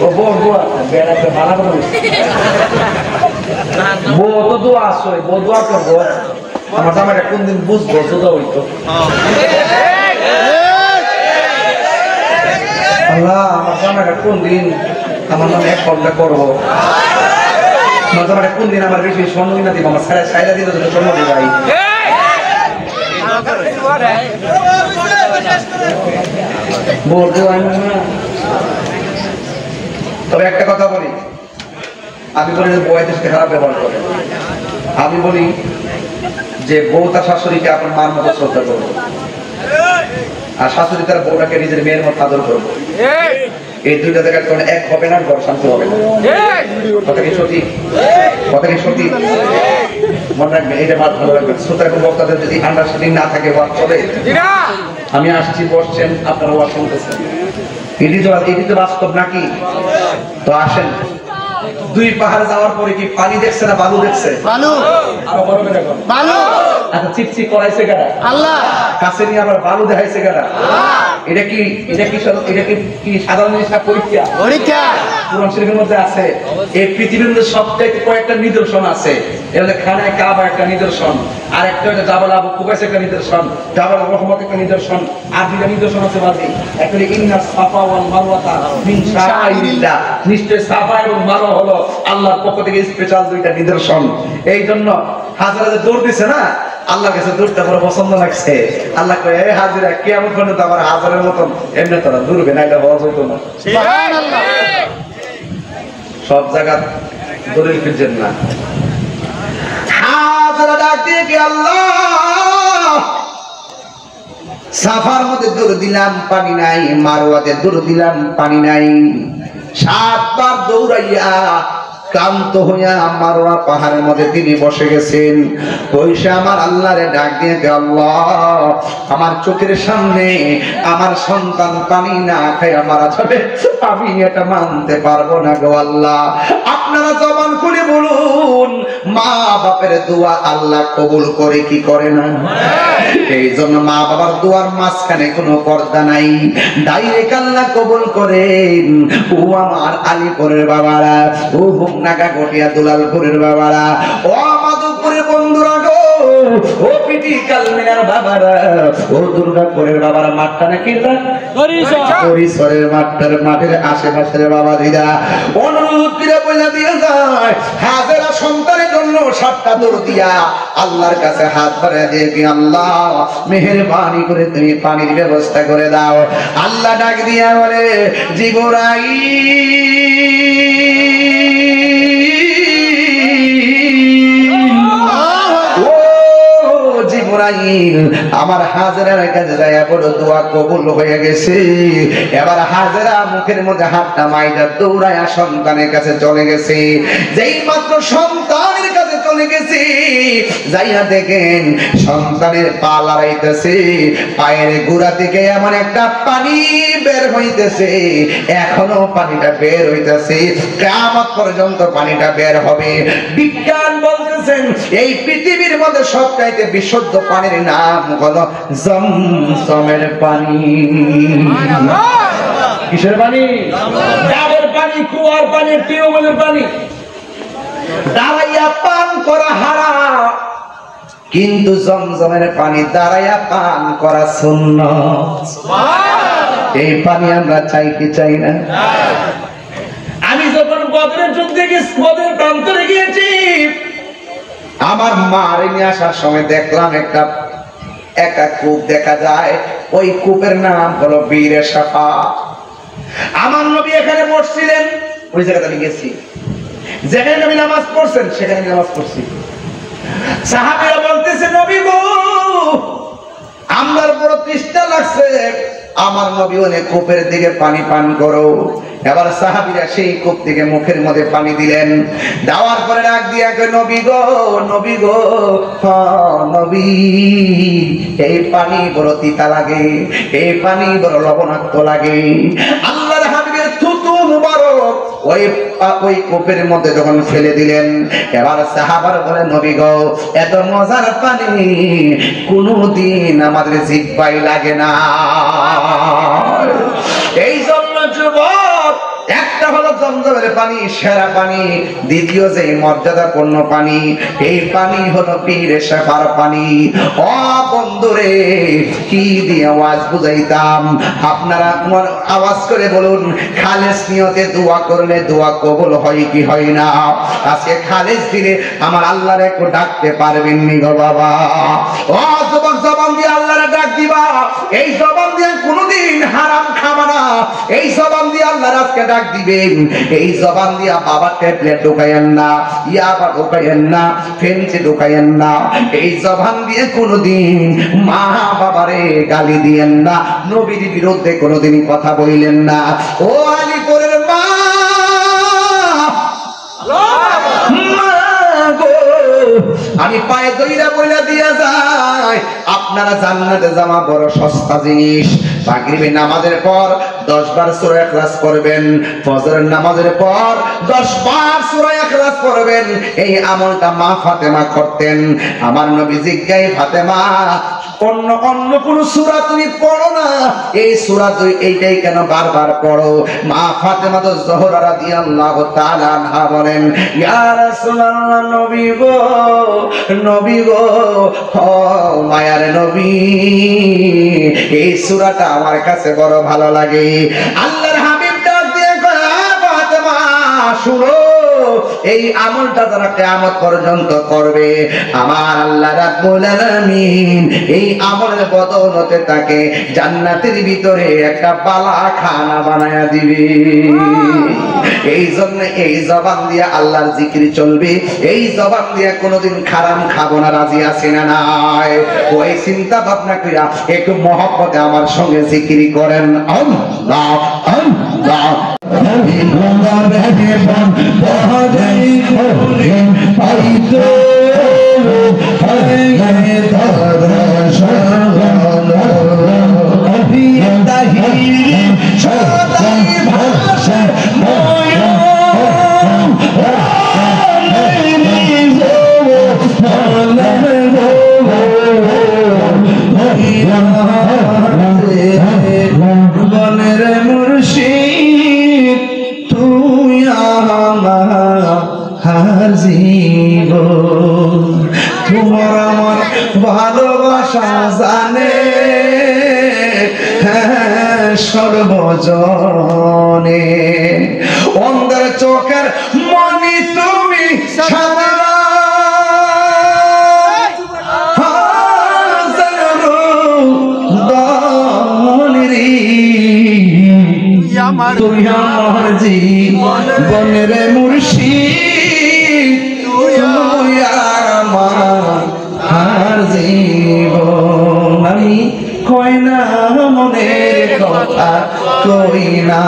ও বউ দোয়া বেড়াতে ভালো করে বউ তো দোয়া আছে, বউ দোয়া করবো। আমার জামাইটা কোন দিন বুঝবো সোজা হইতো। আল্লাহ, আমার জামাইটা কোন দিন আমার নামে এক ঘন্টা করবো। আমার জামাইটা কোন দিন আমার বেশি স্বর্ণ কিনা দিব, আমার সাইলা দিলে যদি স্বর্ণ দিব ভাই। বউ দোয়া না। তবে একটা কথা বলি, আমি বলি যে বউয়ের সাথে খারাপ ব্যবহার করে। আমি বলি যে বউ তার শাশুড়িকে আপনার মার মতো শ্রদ্ধা করবো, আর শাশুড়ি তার বউটাকে নিজের মেয়ের মতো আদর করবো। এই দুইটা জায়গায় তখন এক হবে না, ঘর শান্তি হবে না। কথা কি সঠিক? কথা কি সঠিক? মনে রাখবেন, এটা মার ভালো রাখবেন। শ্রোতা এবং বক্তাদের যদি আন্ডারস্ট্যান্ডিং না থাকে ওয়াজ চলে। আমি আসছি, বসছেন, আপনারা ওয়াজ শুনতেছেন, এটি তো বাস্তব নাকি? তো আসেন, দুই পাহাড় যাওয়ার পরে কি পানি দেখছে না বালু দেখছে? বালু। আরো বড় করে দেখো, বালু। আচ্ছা, চিকচিক করাইছে কারা? আল্লাহ। কাছে নিয়ে আবার বালু দেখাইছে কারা? আল্লাহ। এটা কি সাধারণ জিনিস না? পরীক্ষা। পরীক্ষা কোরআন শরীফের মধ্যে আছে। এই পৃথিবীর মধ্যে সবচাইতে কয়েকটা নিদর্শন আছে। এর মধ্যে খানায় কাবা একটা নিদর্শন, আর একটা হচ্ছে জাবাল আবু কুবাইস একটা নিদর্শন, জাবাল রহমত একটা নিদর্শন, আর দুইটা নিদর্শন আছে বাজি। একটা হলো ইন্না সাফা ওয়াল মারওয়াতা মিন শাআইরিল্লাহ, নিশ্চয় সাফা এবং মারওয়া হলো আল্লাহর পক্ষ থেকে স্পেশাল দুইটা নিদর্শন। এই জন্য হাজারা যে দৌড় দিছে না, আল্লাহর কাছে দৌড়তে বড় পছন্দ লাগছে। আল্লাহ কয়, এই হাজিরা কিয়ামত পর্যন্ত আমার হাজারের মতন এমনি তোরা দৌড়বে না, এটা হওয়া হইতো না। সুবহানাল্লাহ। সব জায়গা দৌড়ে ফিরছেন না। হাজারা ডাক দিয়ে কি আল্লাহ, সাফার মধ্যে দৌড় দিলাম পানি নাই, মারওয়াতে দৌড় দিলাম পানি নাই। 7 বার দৌড়াইয়া ক্লান্ত হইয়া মারওয়া পাহাড়ের মধ্যে তিনি বসে গেছেন। বৈশা আমার আল্লাহরে ডাক দিয়ে, আল্লাহ, আমার চোখের সামনে আমার সন্তান পানি না খাইয়া মারা যাবে, আমি এটা মানতে পারবো না গো আল্লাহ। আপনারা জবান খুলে বলুন, মা বাপের দোয়া আল্লাহ কবুল করে কি করে না? এই জন্য মা বাবার দোয়ার মাঝখানে কোনো পর্দা নাই, ডাইরেক্ট আল্লাহ কবুল করেন। ও আমার আলীপুরের বাবারা, ও নাগা গটিয়া দুলালপুরের বাবারা, ও মাধবপুরের বন্ধুরা গো, ও পিটি কালমিনার বাবারা, ও দুর্গাপুরের বাবারা, মাঠটা নাকি পরিসরের মাঠের আশেপাশের বাবা দিদা, অনুরোধ করে বলে দিয়ে যায়, হাজারা সন্তানের জন্য 7টা দৌড় দিয়া আল্লাহর কাছে হাত বাড়িয়ে দিয়ে কি, আল্লাহ মেহেরবানি করে তুমি পানির ব্যবস্থা করে দাও। আল্লাহ ডাক দিয়া বলে, জিবরাইল, আমার হাজেরার কাছে যাইয়া বড় দোয়া কবুল হয়ে গেছে। এবার হাজেরা মুখের মধ্যে হাতটা মাইরা দৌড়ায়া সন্তানের কাছে চলে গেছে। যেই মাত্র সন্তানের কাছে চলে গেছে, যাইয়া দেখেন সন্তানের পা লড়াইতেছে, পায়ের গোড়া থেকে এমন একটা পানি বের হইতেছে, এখনো পানিটা বের হইতেছে, কিয়ামত পর্যন্ত পানিটা বের হবে। বিজ্ঞান বলতেছেন এই পৃথিবীর মধ্যে সবচাইতে বিশুদ্ধ পানির নাম হলো জমজমের পানি। কিসের পানি? ডাবের পানি, কুয়ার পানি, টিউবওয়েলের পানি। দাঁড়াইয়া পান করা হারাম, কিন্তু জমজমের পানি দাঁড়াইয়া পান করা সুন্নাত। এই পানি আমরা চাই কি চাই না? আমি যখন বদরের যুদ্ধে গেছি, বদরের প্রান্তরে গিয়েছি, আমার মার নিয়ে আসার সময় দেখলাম একটা কূপ দেখা যায়। ওই কূপের নাম হলো বীরে সাফা। আমার নবী এখানে বসছিলেন, ওই জায়গাতে আমি গেছি। যেখানে নবী নামাজ পড়ছেন সেখানে নামাজ পড়ছি। সাহাবীরা বলতেছে, নবী গো, আমার বড় তৃষ্ণা লাগছে, আমার নবী অনেক কূপের দিকে পানি পান করো। এবার সাহাবীরা সেই কূপ থেকে মুখের মধ্যে পানি দিলেন, দেওয়ার পরে ডাক দিয়ে কয় নবী গো, নবী গো, নবী, এই পানি বড় তিতা লাগে, এই পানি বড় লবণাক্ত লাগে। আল্লাহর হাবিবের থুতু মুবারক ওই কূপের মধ্যে যখন ফেলে দিলেন, এবার সাহাবারা বলে নবী গো, এত মজার পানি কোনদিন আমাদের জিহ্বায় লাগে না। এই জন্য যুবক, একটা হলো জমজমের পানি, সেরা পানি। দ্বিতীয় যে মর্যাদাপূর্ণ পানি, এই পানি হলো পীর শেফার পানি। ও বন্ধুরে, কি দিয়ে আওয়াজ বুঝাইতাম, আপনারা আওয়াজ করে বলুন, খালেস নিয়তে দোয়া করলে দোয়া কবুল হয় কি হয় না? আজকে খালেস দিলে আমার আল্লাহর একটু ডাকতে পারবেন নি গো বাবা? ও যুবক, জবান দিয়ে আল্লাহরে ডাক দিবা। এই জবান দিয়ে কোনোদিন হারাম খাবা না। এই জবান দিয়ে আল্লাহর আজকে ডাক দিবেন। এই জবান দিয়া বাবার ট্যাবলেট ঢুকাইয়েন না, ইয়াবা ঢুকাইয়েন না, ফেন্সি ঢুকাইয়েন না। এই জবান দিয়ে কোনোদিন মা বাবারে গালি দিয়েন না, নবীর বিরুদ্ধে কোনোদিন কথা বললেন না। ও আলীপুরের মা, আমি পায়ে দইরা বইলা দিয়া যাই, আপনারা জান্নাতে যাওয়া বড় সস্তা জিনিস। মাগরিবের নামাজের পর 10 বার সূরা ইখলাস পড়বেন, ফজরের নামাজের পর 10 বার সূরা ইখলাস পড়বেন। এই আমলটা মা ফাতেমা করতেন। আমার নবী জিজ্ঞাসা, ফাতেমা, অন্য কোন সূরা তুমি পড়ো না, এই সূরা তুই এইটাই কেন বারবার পড়ো? মা ফাতেমা তো জোহরা রাদিয়াল্লাহু তাআলা আনহা বলেন, ইয়া রাসূলুল্লাহ, নবী গো, নবী গো, ও মায়ার নবী, এই সূরাটা আমার কাছে বড় ভালো লাগে। আল্লাহর হাবিব ডাক দিয়ে কয়, ফাতেমা শুনো, এই আমলটা যারা কিয়ামত পর্যন্ত করবে, আমার আল্লাহ রাব্বুল আলামিন এই আমলের বদৌলতে তাকে জান্নাতের ভিতরে একটা বালাখানা বানায়া দিবে। এই জন্য এই জবান দিয়ে আল্লাহর জিকির চলবে, এই জবান দিয়ে কোনোদিন হারাম খাবো না। রাজি আছি না নাই? ওই চিন্তা ভাবনা কইরা একটু মহব্বতে আমার সঙ্গে জিকির করেন, আল্লাহ আল্লাহ। বনের মুর্শিদ তুই আমার জীবন, তোমার আমার ভালোবাসা জানে সর্বজনে। অন্ধের চোখের মনি তুমি সাদা, তুই আমার জীবনের মুর্শিদ, তুই আমার জীবন। আমি কই না মনের কথা, কই না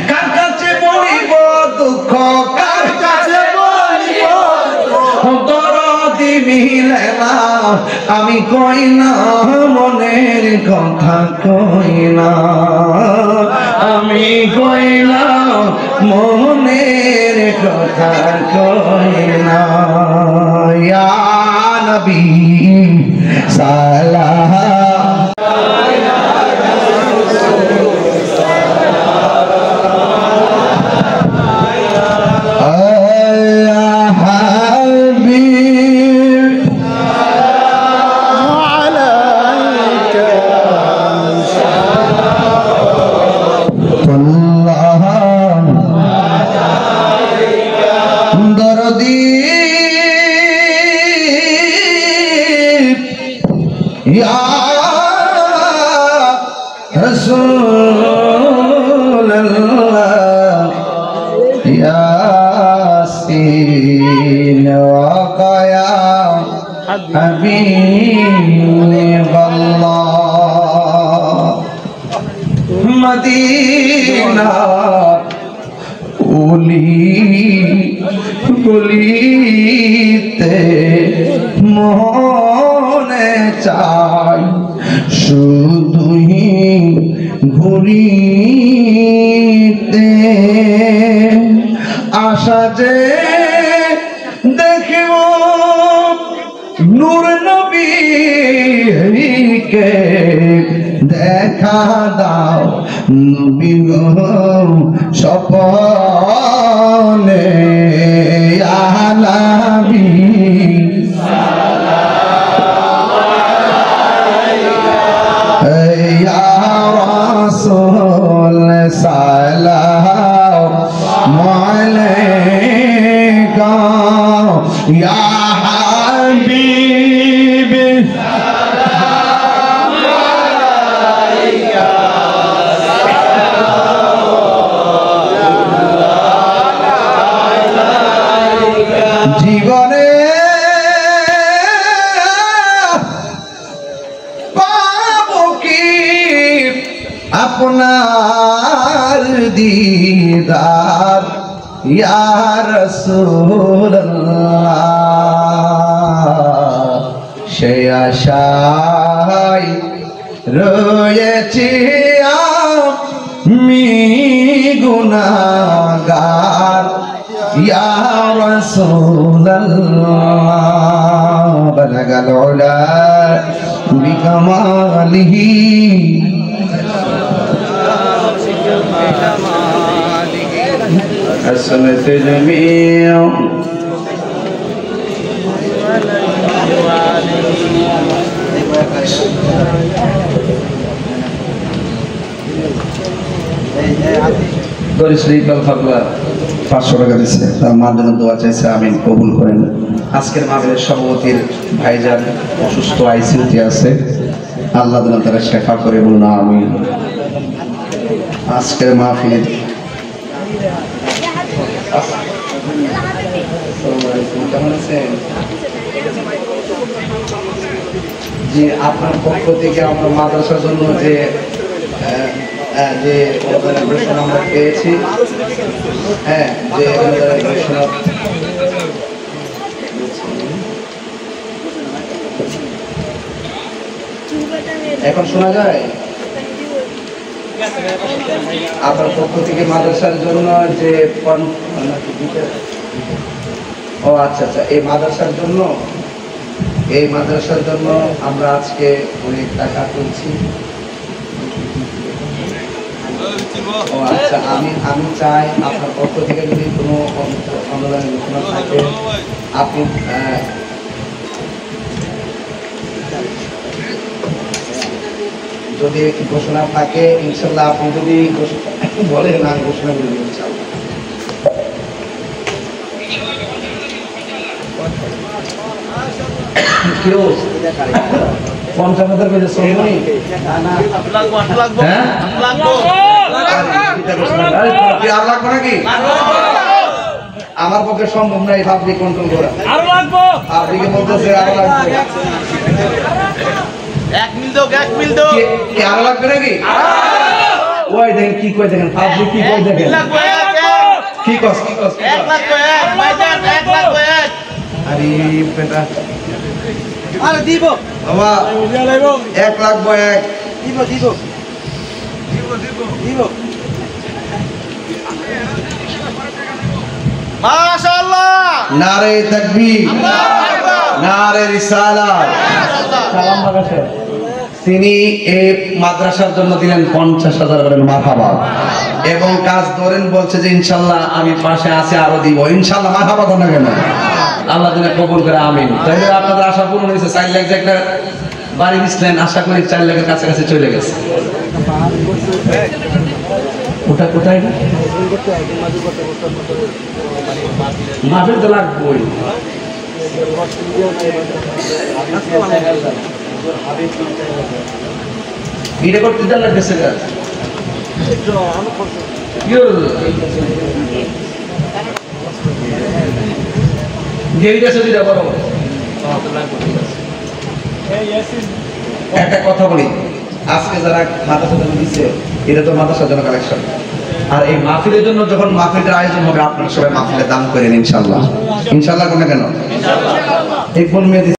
কার কাছে বলিব দুঃখ, কার কাছে বলিব দরদি মিলে না। আমি কই না মনের কথা, কই না, আমি কই না মনের কথা, কই না। ইয়া নবী সালাম, या रसूल अल्लाह यासीन वक़या हबीब अल्लाह মদিনা ওলি গলিতে মনে চাই শুধুই ঘুরিতে আশা যে দেখিব নূর নবীকে দেখা দাও নবী গো স্বপনে আলাবি ইয়া রাসূল সালাম আলাইকা ইয়া হাবিবি জীবনে পাবো কি আপনার দিদার ইয়া রাসূলুল্লাহ সে আশায় রয়েছি আমি গুনাহগার ইয়া রাসূলুল্লাহ বালাগাল উলা বিকামালিহি حسنت جميع দরিদ্র ইকবাল ফাগলা 500 টাকা দিচ্ছে তার মার জন্য দোয়া চাইছে আমিন কবুল করেন আজকের মাহফিলের সভাপতির ভাইজান অসুস্থ আইসিইউতে আছে আল্লাহ যেন তারা শেফা করে বলুন আমিন আজকের মাহফিল কেমন আছেন জি আপনার পক্ষ থেকে আমরা মাদ্রাসার জন্য যে ঘোষণা আমরা পেয়েছি হ্যাঁ যে ঘোষণা এখন শোনা যায় আপনার পক্ষ থেকে মাদ্রাসার জন্য যে ও আচ্ছা আচ্ছা এই মাদ্রাসার জন্য আমরা আজকে অনেক টাকা তুলছি ও আচ্ছা আমি চাই আপনার পক্ষ থেকে যদি কোনো অনুদানের ঘোষণা থাকে আপনি যদি ঘোষণা থাকে ইনশাল্লাহ আপনি যদি বলেন না ঘোষণা করে দিন ইনশাল্লাহ কেউ 50,000 পেয়েছে সোমনি আমার পক্ষে সম্ভব নাই পাবলিক কন্ট্রোল করা পাবলিকে বলতেছে আরো লাগবে আরো লাগবে নাকি ওই দেখেন কি কই দেখেন পাবলিক কি কই দেখেন কি কস আরে বেটা আরে দিব বাবা 1 লাখ 1 দিব মাশাআল্লাহ নারে তাকবীর নারে রিসালাত সালাম লাগাছে তিনি এই মাদ্রাসার জন্য দিলেন 50,000 করে মারহাবা এবং কাজ ধরেন বলছে যে ইনশাআল্লাহ আমি পাশে আছি আরো দিব ইনশাআল্লাহ মারহাবা তো না কেন আল্লাহ যেন কবুল করে আমিন তাহলে আপনাদের আশা পূরণ হয়েছে 4 লাখ যে একটা বাড়ি দিচ্ছেন আশা করি 4 লাখের কাছাকাছি চলে গেছে ওটা কোথায় মাহফিল তো লাগবেই এটা করতে যা লাগতেছে গাছ একটা কথা বলি আজকে যারা মাদ্রাসার জন্য দিচ্ছে এটা তো মাদ্রাসার জন্য কালেকশন। আর এই মাহফিলের জন্য যখন মাহফিলের আয়োজন হবে আপনারা সবাই মাহফিলের দান করেন ইনশাআল্লাহ। ইনশাআল্লাহ কোন কেন ইকবাল মেয়ে